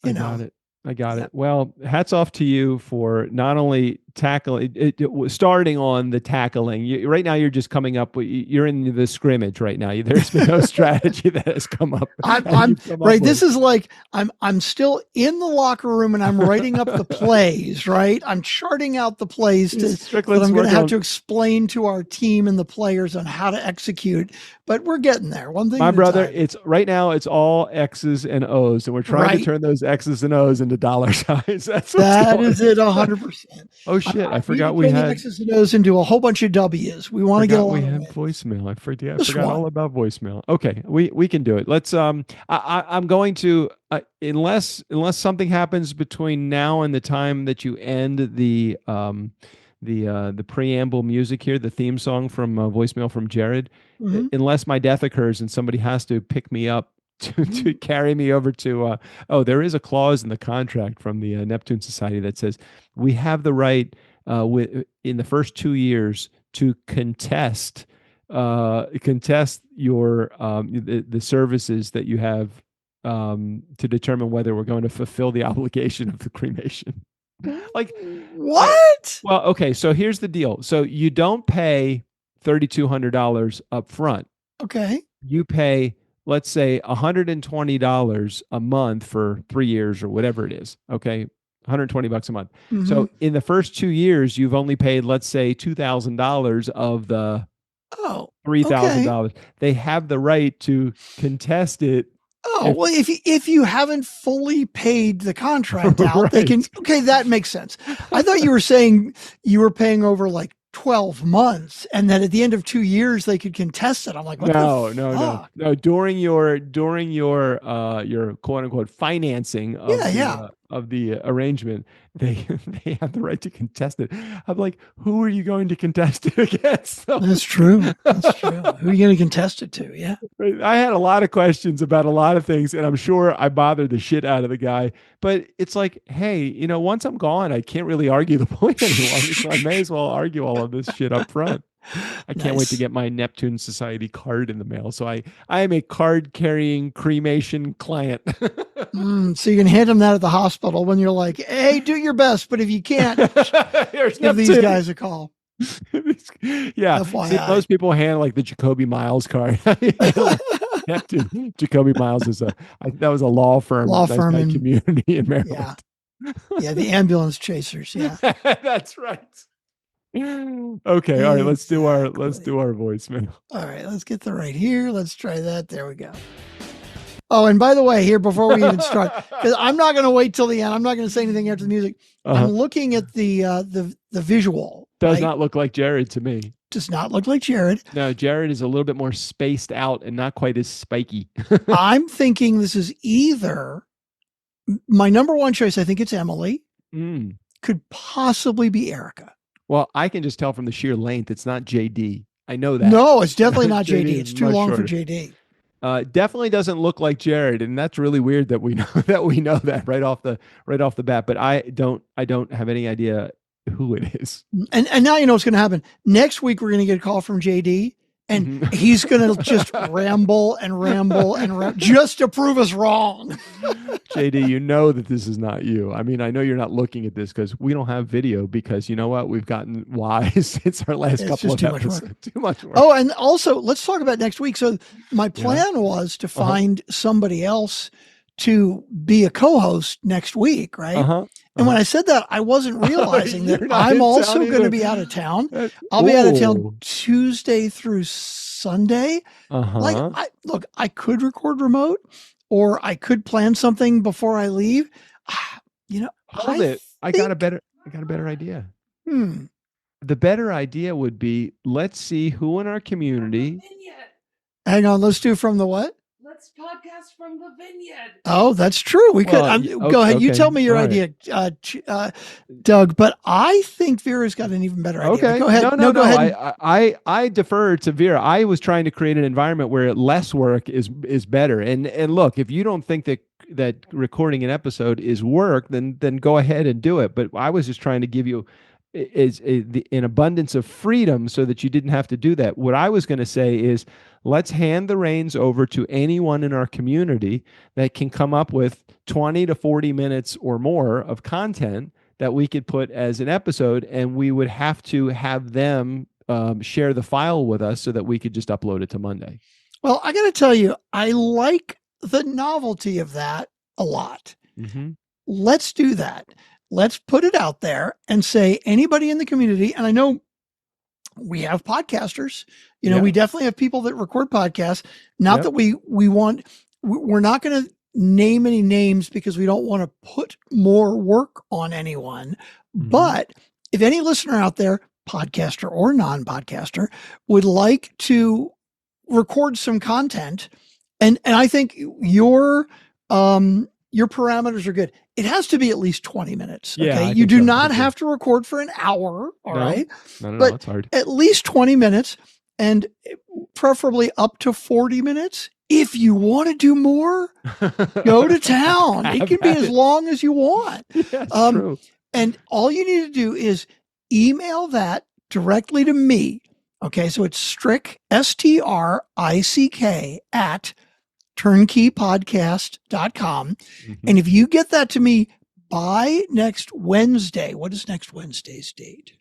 I got it. Well, hats off to you for not only tackling, starting on the tackling. Right now, you're just coming up. You're in the scrimmage right now. There's been no strategy that has come up. I'm right. This is like I'm still in the locker room and I'm writing up the plays. Right. I'm charting out the plays that I'm going to have to explain to our team and the players on how to execute. But we're getting there. One thing, my brother. It's right now. It's all X's and O's, and we're trying to turn those X's and O's into dollar signs. That is it, 100%. Oh shit! I forgot we had X's and O's into a whole bunch of W's. We want to get a lot. We had voicemail. I forgot all about voicemail. Okay, we can do it. Let's. I'm going to unless something happens between now and the time that you end the preamble music here, the theme song from voicemail from Jared. Mm-hmm. Unless my death occurs and somebody has to pick me up to carry me over to there is a clause in the contract from the Neptune Society that says we have the right in the first 2 years to contest your the services that you have to determine whether we're going to fulfill the obligation of the cremation. Like what? Well, okay, so here's the deal. So you don't pay $3,200 up front. Okay. You pay, let's say, $120 a month for 3 years or whatever it is. Okay. $120 a month. Mm-hmm. So in the first 2 years, you've only paid, let's say, $2,000 of the $3,000. Okay. They have the right to contest it. Well, if you haven't fully paid the contract out, they can. Okay, that makes sense. I thought you were saying you were paying over like 12 months and that at the end of 2 years they could contest it. I'm like, no. During your quote unquote financing of the arrangement, they have the right to contest it. I'm like, who are you going to contest it against? That's true. Who are you going to contest it to? Yeah. I had a lot of questions about a lot of things, and I'm sure I bothered the shit out of the guy. But it's like, hey, once I'm gone, I can't really argue the point anymore. So I may as well argue all of this shit up front. I can't wait to get my Neptune Society card in the mail. So I am a card-carrying cremation client. So you can hand them that at the hospital when you're like, hey, do your best, but if you can't, give these guys a call. Yeah. See, most people hand like the Jacoby Miles card. Jacoby Miles is that was a law firm in community in Maryland. Yeah, the ambulance chasers. Yeah. That's right. Okay, all right, let's do our voicemail. All right, let's get the right here. Let's try that. There we go. Oh, and by the way, here before we even start, because I'm not going to wait till the end. I'm not going to say anything after the music. I'm looking at the visual. Does not look like Jared to me. Does not look like Jared. No, Jared is a little bit more spaced out and not quite as spiky. I'm thinking this is either my number one choice. I think it's Emily. Could possibly be Erica. Well, I can just tell from the sheer length, it's not JD. I know that. No, it's definitely not JD. It's too long for JD. Definitely doesn't look like Jared, and that's really weird that we know that right off the bat. But I don't have any idea who it is. And now you know what's going to happen. Next week we're going to get a call from JD, and he's going to just ramble just to prove us wrong. JD, you know that this is not you. I mean, I know you're not looking at this because we don't have video because you know what? We've gotten wise. It's our last couple of episodes. Too much work. Oh, and also let's talk about next week. So my plan was to find somebody else to be a co-host next week, right? And when I said that, I wasn't realizing that I'm also going to be out of town. I'll be out of town Tuesday through Sunday. Like, I could record remote, or I could plan something before I leave. Hold it. I got a better idea. The better idea would be, let's see who in our community. Hang on, let's do from the what? Let's let's podcast from the vineyard. Oh, that's true. We could. Go ahead. You tell me your idea, Doug. But I think Vera's got an even better idea. Okay. Go ahead. No. Go ahead. I defer to Vera. I was trying to create an environment where less work is better. And look, if you don't think that recording an episode is work, then go ahead and do it. But I was just trying to give you an abundance of freedom so that you didn't have to do that. What I was going to say is, let's hand the reins over to anyone in our community that can come up with 20 to 40 minutes or more of content that we could put as an episode, and we would have to have them share the file with us so that we could just upload it to Monday. Well, I got to tell you, I like the novelty of that a lot. Mm-hmm. Let's do that. Let's put it out there and say anybody in the community, and I know we have podcasters, we definitely have people that record podcasts. Not that we're not going to name any names because we don't want to put more work on anyone. Mm-hmm. But if any listener out there, podcaster or non-podcaster, would like to record some content, and I think your parameters are good. It has to be at least 20 minutes. Okay. Yeah, you do not have to record for an hour. All right. No, but it's hard. At least 20 minutes, and preferably up to 40 minutes. If you want to do more, go to town. It can be as long as you want. Yeah, true. And all you need to do is email that directly to me. Okay. So it's Strick, STRICK at turnkeypodcast.com. Mm-hmm. And if you get that to me by next Wednesday, what is next Wednesday's date?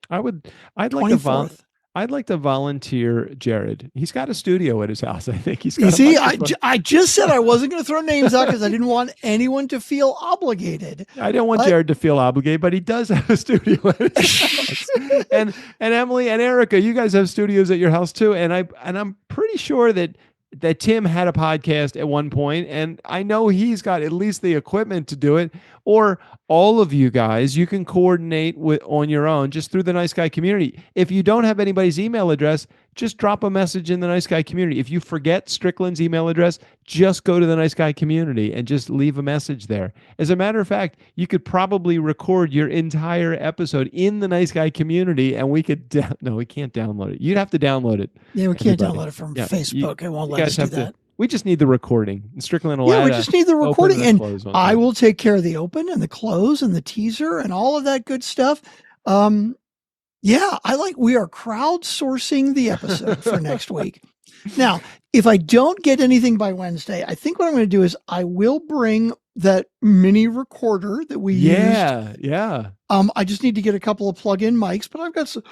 I'd like 24th. I'd like to volunteer Jared. He's got a studio at his house. I think he's got. You see, I just said I wasn't going to throw names out because I didn't want anyone to feel obligated. I don't want Jared to feel obligated, but he does have a studio at his house. and Emily and Erica, you guys have studios at your house too. And I'm pretty sure that Tim had a podcast at one point, and I know he's got at least the equipment to do it. Or all of you guys, you can coordinate on your own just through the Nice Guy community. If you don't have anybody's email address, just drop a message in the Nice Guy community. If you forget Strickland's email address, just go to the Nice Guy community and just leave a message there. As a matter of fact, you could probably record your entire episode in the Nice Guy community, and we could we can't download it. You'd have to download it. Yeah, we can't download it from Facebook. It won't let us do that. We just need the recording. Strickland will we just need the recording, and I will take care of the open and the close and the teaser and all of that good stuff. We are crowdsourcing the episode for next week. Now, if I don't get anything by Wednesday, I think what I'm going to do is I will bring that mini recorder that we used. Yeah. I just need to get a couple of plug-in mics, but I've got some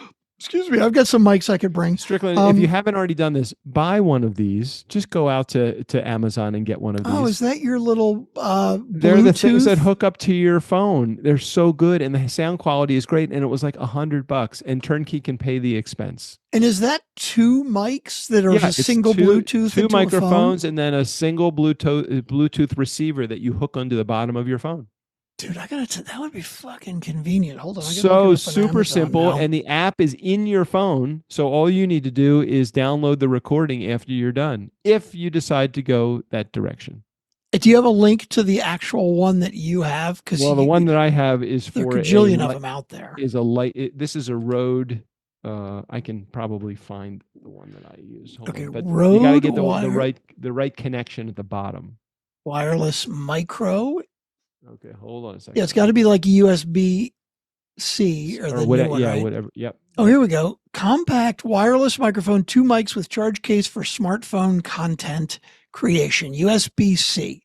mics I could bring. Strickland, if you haven't already done this, buy one of these. Just go out to Amazon and get one of these. Oh, is that your little They're the things that hook up to your phone. They're so good, and the sound quality is great, and it was like $100, and Turnkey can pay the expense. And is that two mics that are a single Bluetooth? Two microphones, and then a single Bluetooth receiver that you hook onto the bottom of your phone. Dude, that would be fucking convenient. Hold on. So super simple. Now. And the app is in your phone. So all you need to do is download the recording after you're done, if you decide to go that direction. Do you have a link to the actual one that you have? The one that I have is for a gajillion of them out there. This is a Rode. I can probably find the one that I use. Rode. You got to get the right connection at the bottom. Wireless micro. Okay, hold on a second. Yeah, it's got to be like USB-C or the new one, right? Whatever. Yep. Oh, here we go. Compact wireless microphone, 2 mics with charge case for smartphone content creation. USB-C.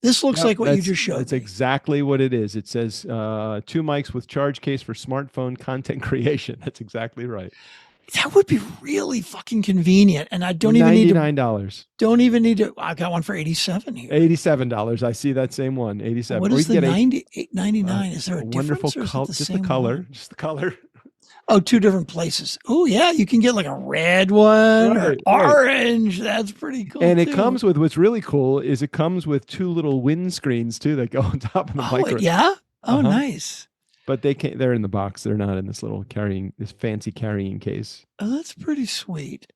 This looks like what you just showed. That's exactly what it is. It says 2 mics with charge case for smartphone content creation. That's exactly right. That would be really fucking convenient, and I don't even need $99. Don't even need to. I got one for $87 here. $87. I see that same one. $87. What is the $98.99? Is there a wonderful color? Just the color. Just the color. Oh, 2 different places. Oh yeah, you can get like a red one or orange. That's pretty cool. And it comes with, what's really cool is it comes with 2 little windscreens too that go on top of the microphone. Yeah. Oh, nice. But they're in the box. They're not in this fancy carrying case. Oh, that's pretty sweet.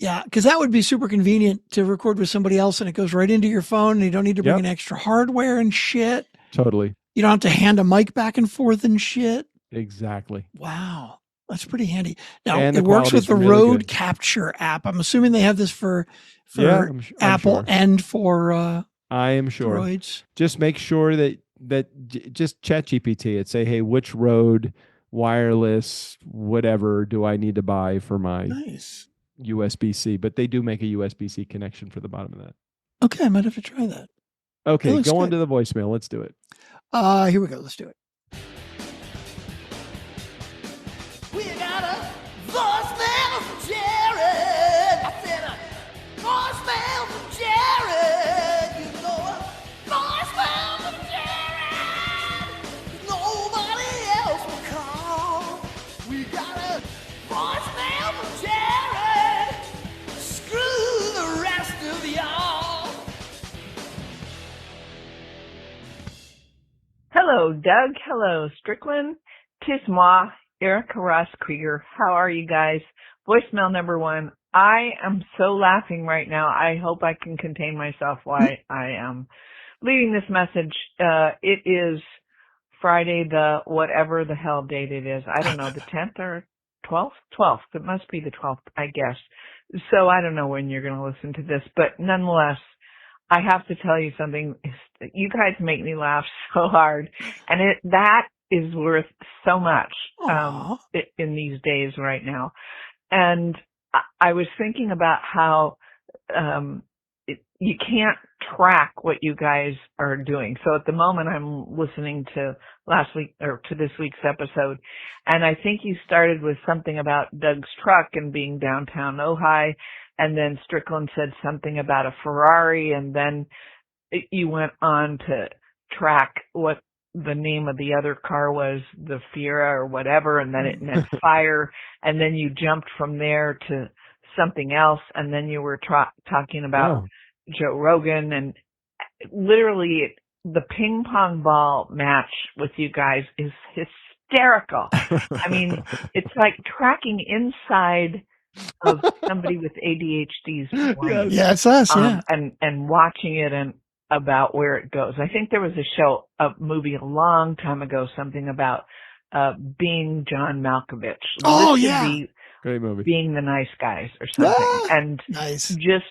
Yeah, because that would be super convenient to record with somebody else and it goes right into your phone and you don't need to bring in extra hardware and shit. Totally. You don't have to hand a mic back and forth and shit. Exactly. Wow. That's pretty handy. Now, And it works with the really Road good. Capture app. I'm assuming they have this for I'm Apple sure. and for I am sure. Droids. Just make sure that just chat GPT it. Say, hey, which Rode wireless whatever do I need to buy for my USB-C? But they do make a USB-C connection for the bottom of that. Okay, I might have to try that. Okay, go on to the voicemail. Let's do it. Here we go. Let's do it. We got a voicemail from Jared. I said a voicemail from Jared. You know a voicemail from Jared. Nobody else will call. We got a voicemail from Jared. Screw the rest of y'all. Hello, Doug. Hello, Strickland. Tis moi, Erica Ross Krieger. How are you guys? Voicemail number 1. I am so laughing right now. I hope I can contain myself while I am leaving this message. It is Friday, the whatever the hell date it is. I don't know, the 10th or 12th? 12th. It must be the 12th, I guess. So I don't know when you're going to listen to this, but nonetheless, I have to tell you something. You guys make me laugh so hard, and that is worth so much in these days right now. And I was thinking about how you can't track what you guys are doing. So at the moment, I'm listening to to this week's episode, and I think you started with something about Doug's truck and being downtown Ojai. And then Strickland said something about a Ferrari, and then you went on to track what the name of the other car was, the Fiera or whatever, and then it meant fire, and then you jumped from there to something else, and then you were talking about Joe Rogan, and literally the ping pong ball match with you guys is hysterical. I mean, it's like tracking inside of somebody with ADHD's brain. Yeah, it's us, and watching it and about where it goes. I think there was a movie a long time ago, something about being John Malkovich. Oh, this yeah. Be Great movie. Being the Nice Guys or something. And just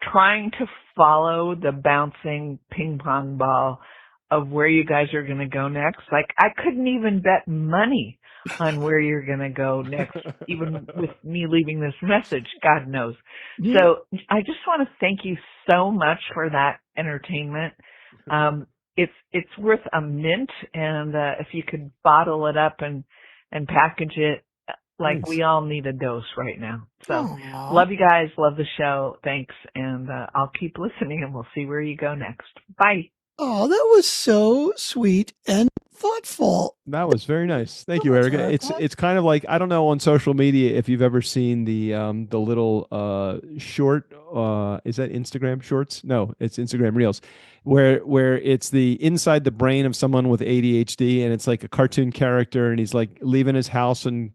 trying to follow the bouncing ping pong ball of where you guys are going to go next. Like, I couldn't even bet money on where you're going to go next, even with me leaving this message, God knows. Yeah. So I just want to thank you so much for that entertainment. It's worth a mint, and if you could bottle it up and package it, like we all need a dose right now. So love you guys, love the show, thanks, and I'll keep listening, and we'll see where you go next. Bye. Oh, that was so sweet and thoughtful. That was very nice. Thank you, Erica. It's kind of like, I don't know on social media if you've ever seen the little short is that Instagram Shorts? No, it's Instagram Reels, where it's the inside the brain of someone with ADHD, and it's like a cartoon character, and he's like leaving his house and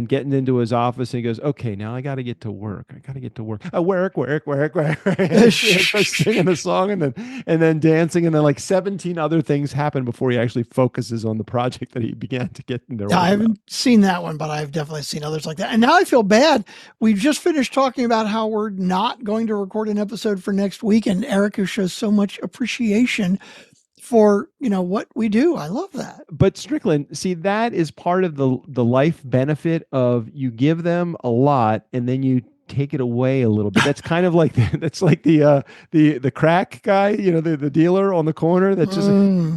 getting into his office, and he goes, okay, now I got to get to work. I got to get to work. Work. And starts singing the song, and then dancing, and then like 17 other things happen before he actually focuses on the project that he began to get in there. Yeah, I haven't seen that one, but I've definitely seen others like that. And now I feel bad. We've just finished talking about how we're not going to record an episode for next week, and Erica shows so much appreciation for what we do. I love that. But Strickland, see, that is part of the life benefit of you give them a lot and then you take it away a little bit. That's kind of like the crack guy, the dealer on the corner that's just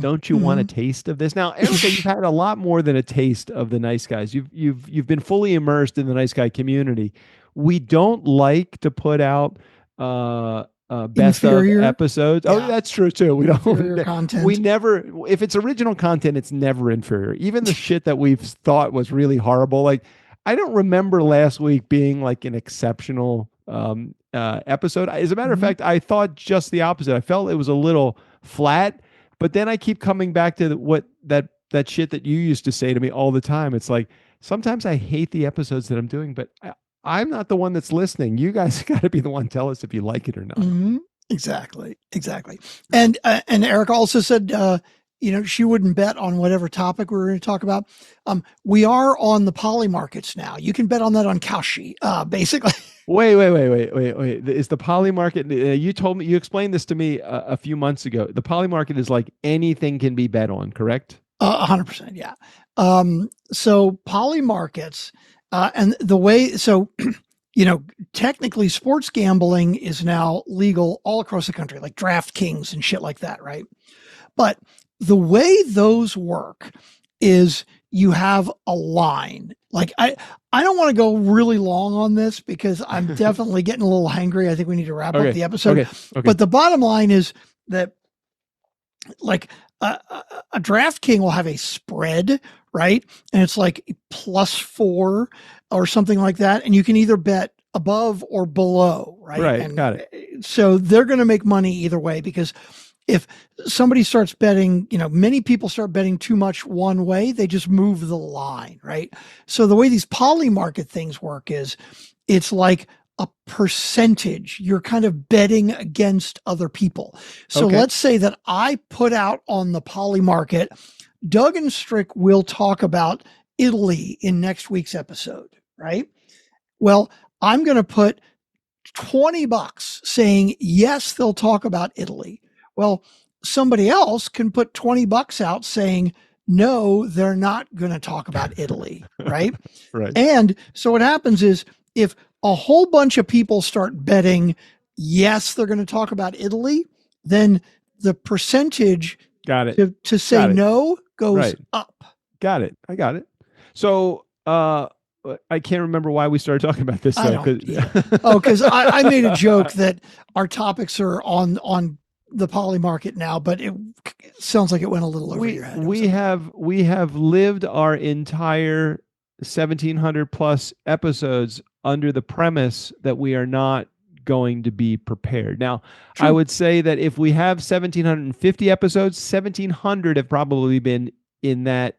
don't you want a taste of this? Now, Erica, you've had a lot more than a taste of the Nice Guys. You've been fully immersed in the Nice Guy community. We don't like to put out best inferior of episodes. Yeah. Oh, that's true too. We don't inferior content. We never, if it's original content, it's never inferior. Even the shit that we've thought was really horrible. Like, I don't remember last week being like an exceptional episode. As a matter of fact, I thought just the opposite. I felt it was a little flat, but then I keep coming back to what that shit that you used to say to me all the time. It's like, sometimes I hate the episodes that I'm doing, but I'm not the one that's listening. You guys got to be the one tell us if you like it or not. Mm-hmm. Exactly. And Erica also said, she wouldn't bet on whatever topic we were going to talk about. We are on the poly markets now. You can bet on that on Kalshi, basically. Wait. Is the poly market, you explained this to me a few months ago. The poly market is like anything can be bet on, correct? 100%. Yeah. So poly markets, and the way, so, technically sports gambling is now legal all across the country, like DraftKings and shit like that. Right. But the way those work is you have a line. Like I don't want to go really long on this because I'm definitely getting a little hangry. I think we need to wrap up the episode. Okay. But the bottom line is that like a DraftKings will have a spread, right? And it's like +4 or something like that. And you can either bet above or below, right? Right. And got it. so they're going to make money either way, because if somebody starts betting, many people start betting too much one way, they just move the line, right? So the way these poly market things work is it's like a percentage. You're kind of betting against other people. So let's say that I put out on the poly market, Doug and Strick will talk about Italy in next week's episode, right? Well, I'm going to put $20 saying, yes, they'll talk about Italy. Well, somebody else can put $20 out saying, no, they're not going to talk about Italy. Right. Right. And so what happens is if a whole bunch of people start betting, yes, they're going to talk about Italy, then the percentage to say no goes up. Got it. I got it. So, I can't remember why we started talking about this. Because I made a joke that our topics are on the poly market now, but it sounds like it went a little over your head. We have lived our entire 1,700 plus episodes under the premise that we are not going to be prepared. Now, I would say that if we have 1,750 episodes, 1,700 have probably been in that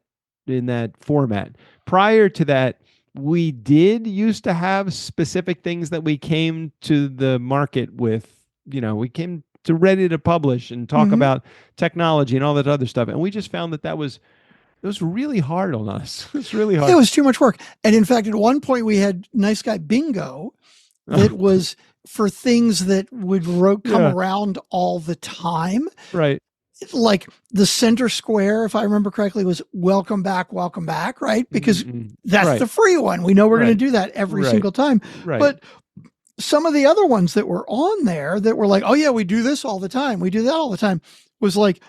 format. Prior to that, we did used to have specific things that we came to the market with. We came to ready to publish and talk about technology and all that other stuff. And we just found that it was really hard on us. It's really hard. It was too much work. And in fact, at one point we had Nice Guy Bingo that was for things that would come around all the time. Right. Like the center square, if I remember correctly, was welcome back, right? Because that's the free one. We know we're going to do that every single time. Right. But some of the other ones that were on there that were like, oh yeah, we do this all the time, we do that all the time, was like,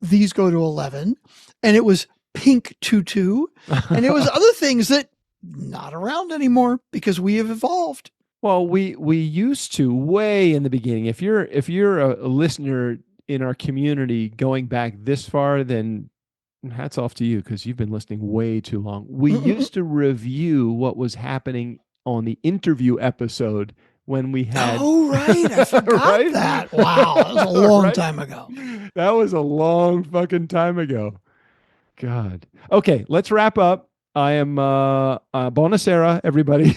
these go to 11, and it was pink tutu, and it was other things that not around anymore because we have evolved. Well, we used to way in the beginning. If you're a listener in our community going back this far, then hats off to you because you've been listening way too long. We used to review what was happening on the interview episode when we had. Oh, right. I forgot that. Wow. That was a long time ago. That was a long fucking time ago. God. Okay, let's wrap up. I am Buonasera, everybody.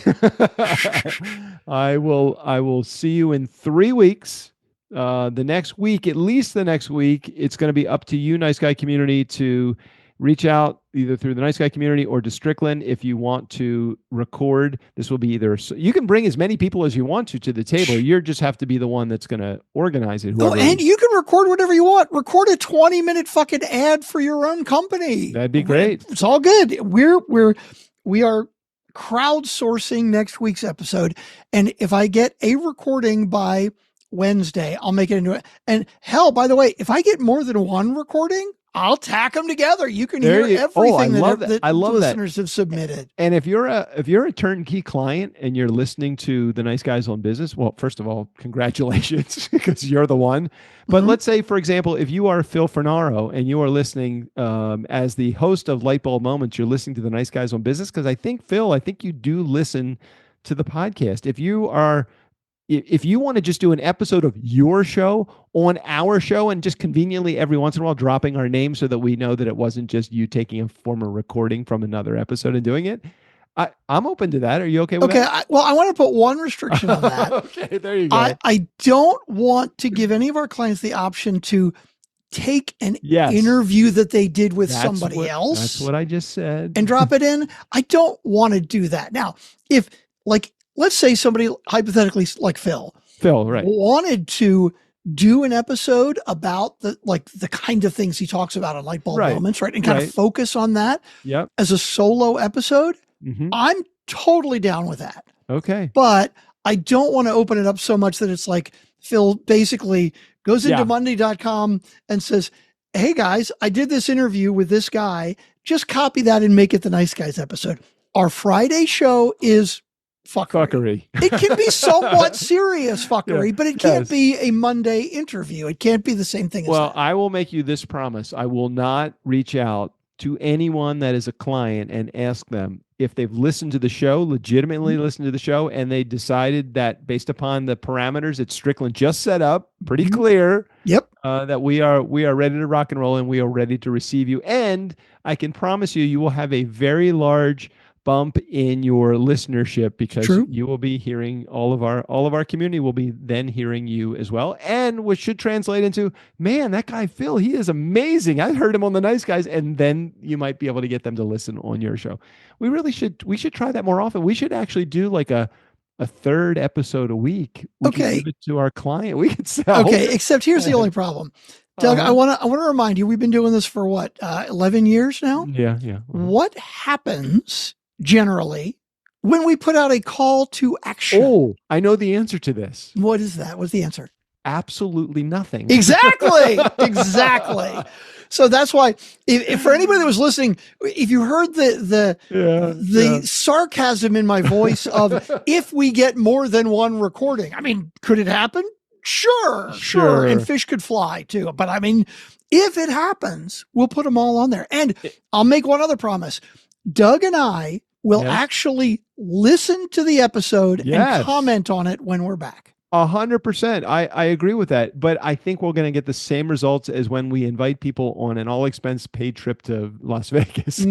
I will see you in 3 weeks. The next week, at least the next week, it's going to be up to you, Nice Guy community, to reach out either through the Nice Guy community or to Strickland if you want to record. This will be you can bring as many people as you want to the table. You just have to be the one that's going to organize it. And you can record whatever you want. Record a 20-minute fucking ad for your own company. That'd be great. It's all good. We are crowdsourcing next week's episode. And if I get a recording by Wednesday, I'll make it into it. And hell, by the way, if I get more than one recording, I'll tack them together. You can hear everything that listeners have submitted. And if you're a turnkey client and you're listening to the Nice Guys on Business, well, first of all, congratulations because you're the one. But let's say, for example, if you are Phil Fernaro and you are listening as the host of Lightbulb Moments, you're listening to the Nice Guys on Business, because I think, Phil, you do listen to the podcast. If you want to just do an episode of your show on our show and just conveniently every once in a while dropping our name so that we know that it wasn't just you taking a former recording from another episode and doing it, I'm open to that. Are you okay with Okay. that? I want to put one restriction on that. Okay, there you go. I don't want to give any of our clients the option to take an interview that they did with somebody else. That's what I just said. And drop it in. I don't want to do that. Now, if let's say somebody hypothetically like Phil, right, wanted to do an episode about the kind of things he talks about on light bulb moments, right? And kind of focus on that as a solo episode. I'm totally down with that. Okay. But I don't want to open it up so much that it's like Phil basically goes into Monday.com and says, hey guys, I did this interview with this guy. Just copy that and make it the Nice Guys episode. Our Friday show is fuckery. It can be somewhat serious fuckery, but it can't be a Monday interview. It can't be the same thing as that. I will make you this promise. I will not reach out to anyone that is a client and ask them if they've listened to the show, legitimately listened to the show, and they decided that based upon the parameters that Strickland just set up, pretty clear, that we are ready to rock and roll and we are ready to receive you. And I can promise you, you will have a very large bump in your listenership because you will be hearing all of our community will be then hearing you as well, and which should translate into, man, that guy Phil, he is amazing. I heard him on the Nice Guys, and then you might be able to get them to listen on your show. We should try that more often. We should actually do like a third episode a week. We can give it to our client. We could sell. Okay, except here's the only problem. Doug, I want to remind you, we've been doing this for 11 years now? Yeah. What happens generally when we put out a call to action? Oh, I know the answer to this. What is that? What's the answer? Absolutely nothing. Exactly. So that's why, if for anybody that was listening, if you heard the sarcasm in my voice of if we get more than one recording, I mean, could it happen? Sure. And fish could fly too. But I mean, if it happens, we'll put them all on there. And I'll make one other promise. Doug and I will actually listen to the episode and comment on it when we're back. 100%. I agree with that. But I think we're going to get the same results as when we invite people on an all expense paid trip to Las Vegas.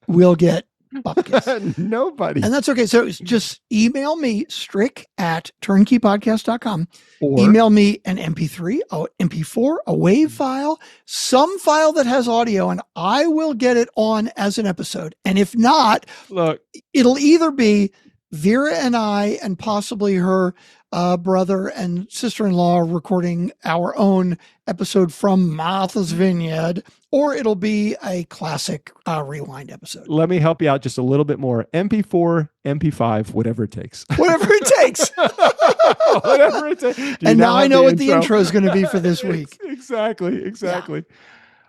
We'll get bupkis. Nobody. And that's okay. So just email me, strick@turnkeypodcast.com. Or email me an MP3, MP4, a WAV file, some file that has audio, and I will get it on as an episode. And if not, look, it'll either be Vera and I and possibly her brother and sister-in-law recording our own episode from Martha's Vineyard, or it'll be a classic rewind episode. Let me help you out just a little bit more. MP4, MP5, whatever it takes. Whatever it takes. Whatever it takes. And now I know what the intro is going to be for this week. Exactly. Yeah.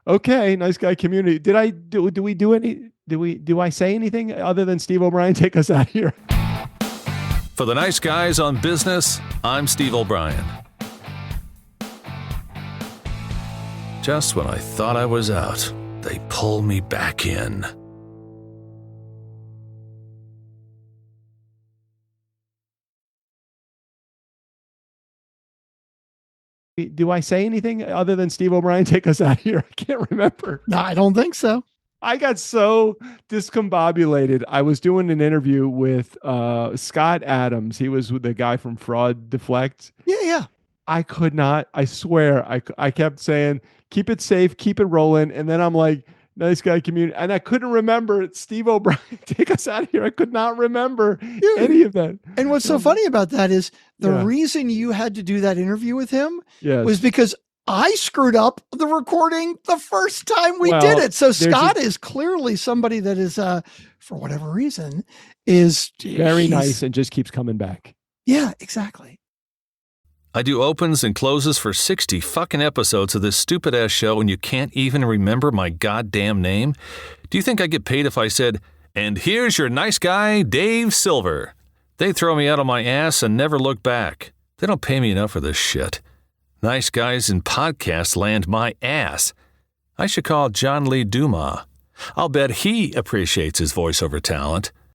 Okay, Nice Guy community. Do I say anything other than Steve O'Brien, take us out here? For the Nice Guys on Business, I'm Steve O'Brien. Just when I thought I was out, they pull me back in. Do I say anything other than Steve O'Brien, take us out here? I can't remember. No, I don't think so. I got so discombobulated. I was doing an interview with Scott Adams. He was with the guy from Fraud Deflect. Yeah. I could not. I swear. I kept saying, keep it safe, keep it rolling. And then I'm like, Nice Guy community. And I couldn't remember Steve O'Brien, take us out of here. I could not remember any of that. And what's so funny about that is the reason you had to do that interview with him was because I screwed up the recording the first time we did it. So Scott is clearly somebody that is, for whatever reason, is very nice and just keeps coming back. Yeah, exactly. I do opens and closes for 60 fucking episodes of this stupid ass show and you can't even remember my goddamn name? Do you think I get paid if I said, and here's your nice guy, Dave Silver? They throw me out on my ass and never look back. They don't pay me enough for this shit. Nice Guys in podcast land my ass. I should call John Lee Dumas. I'll bet he appreciates his voiceover talent.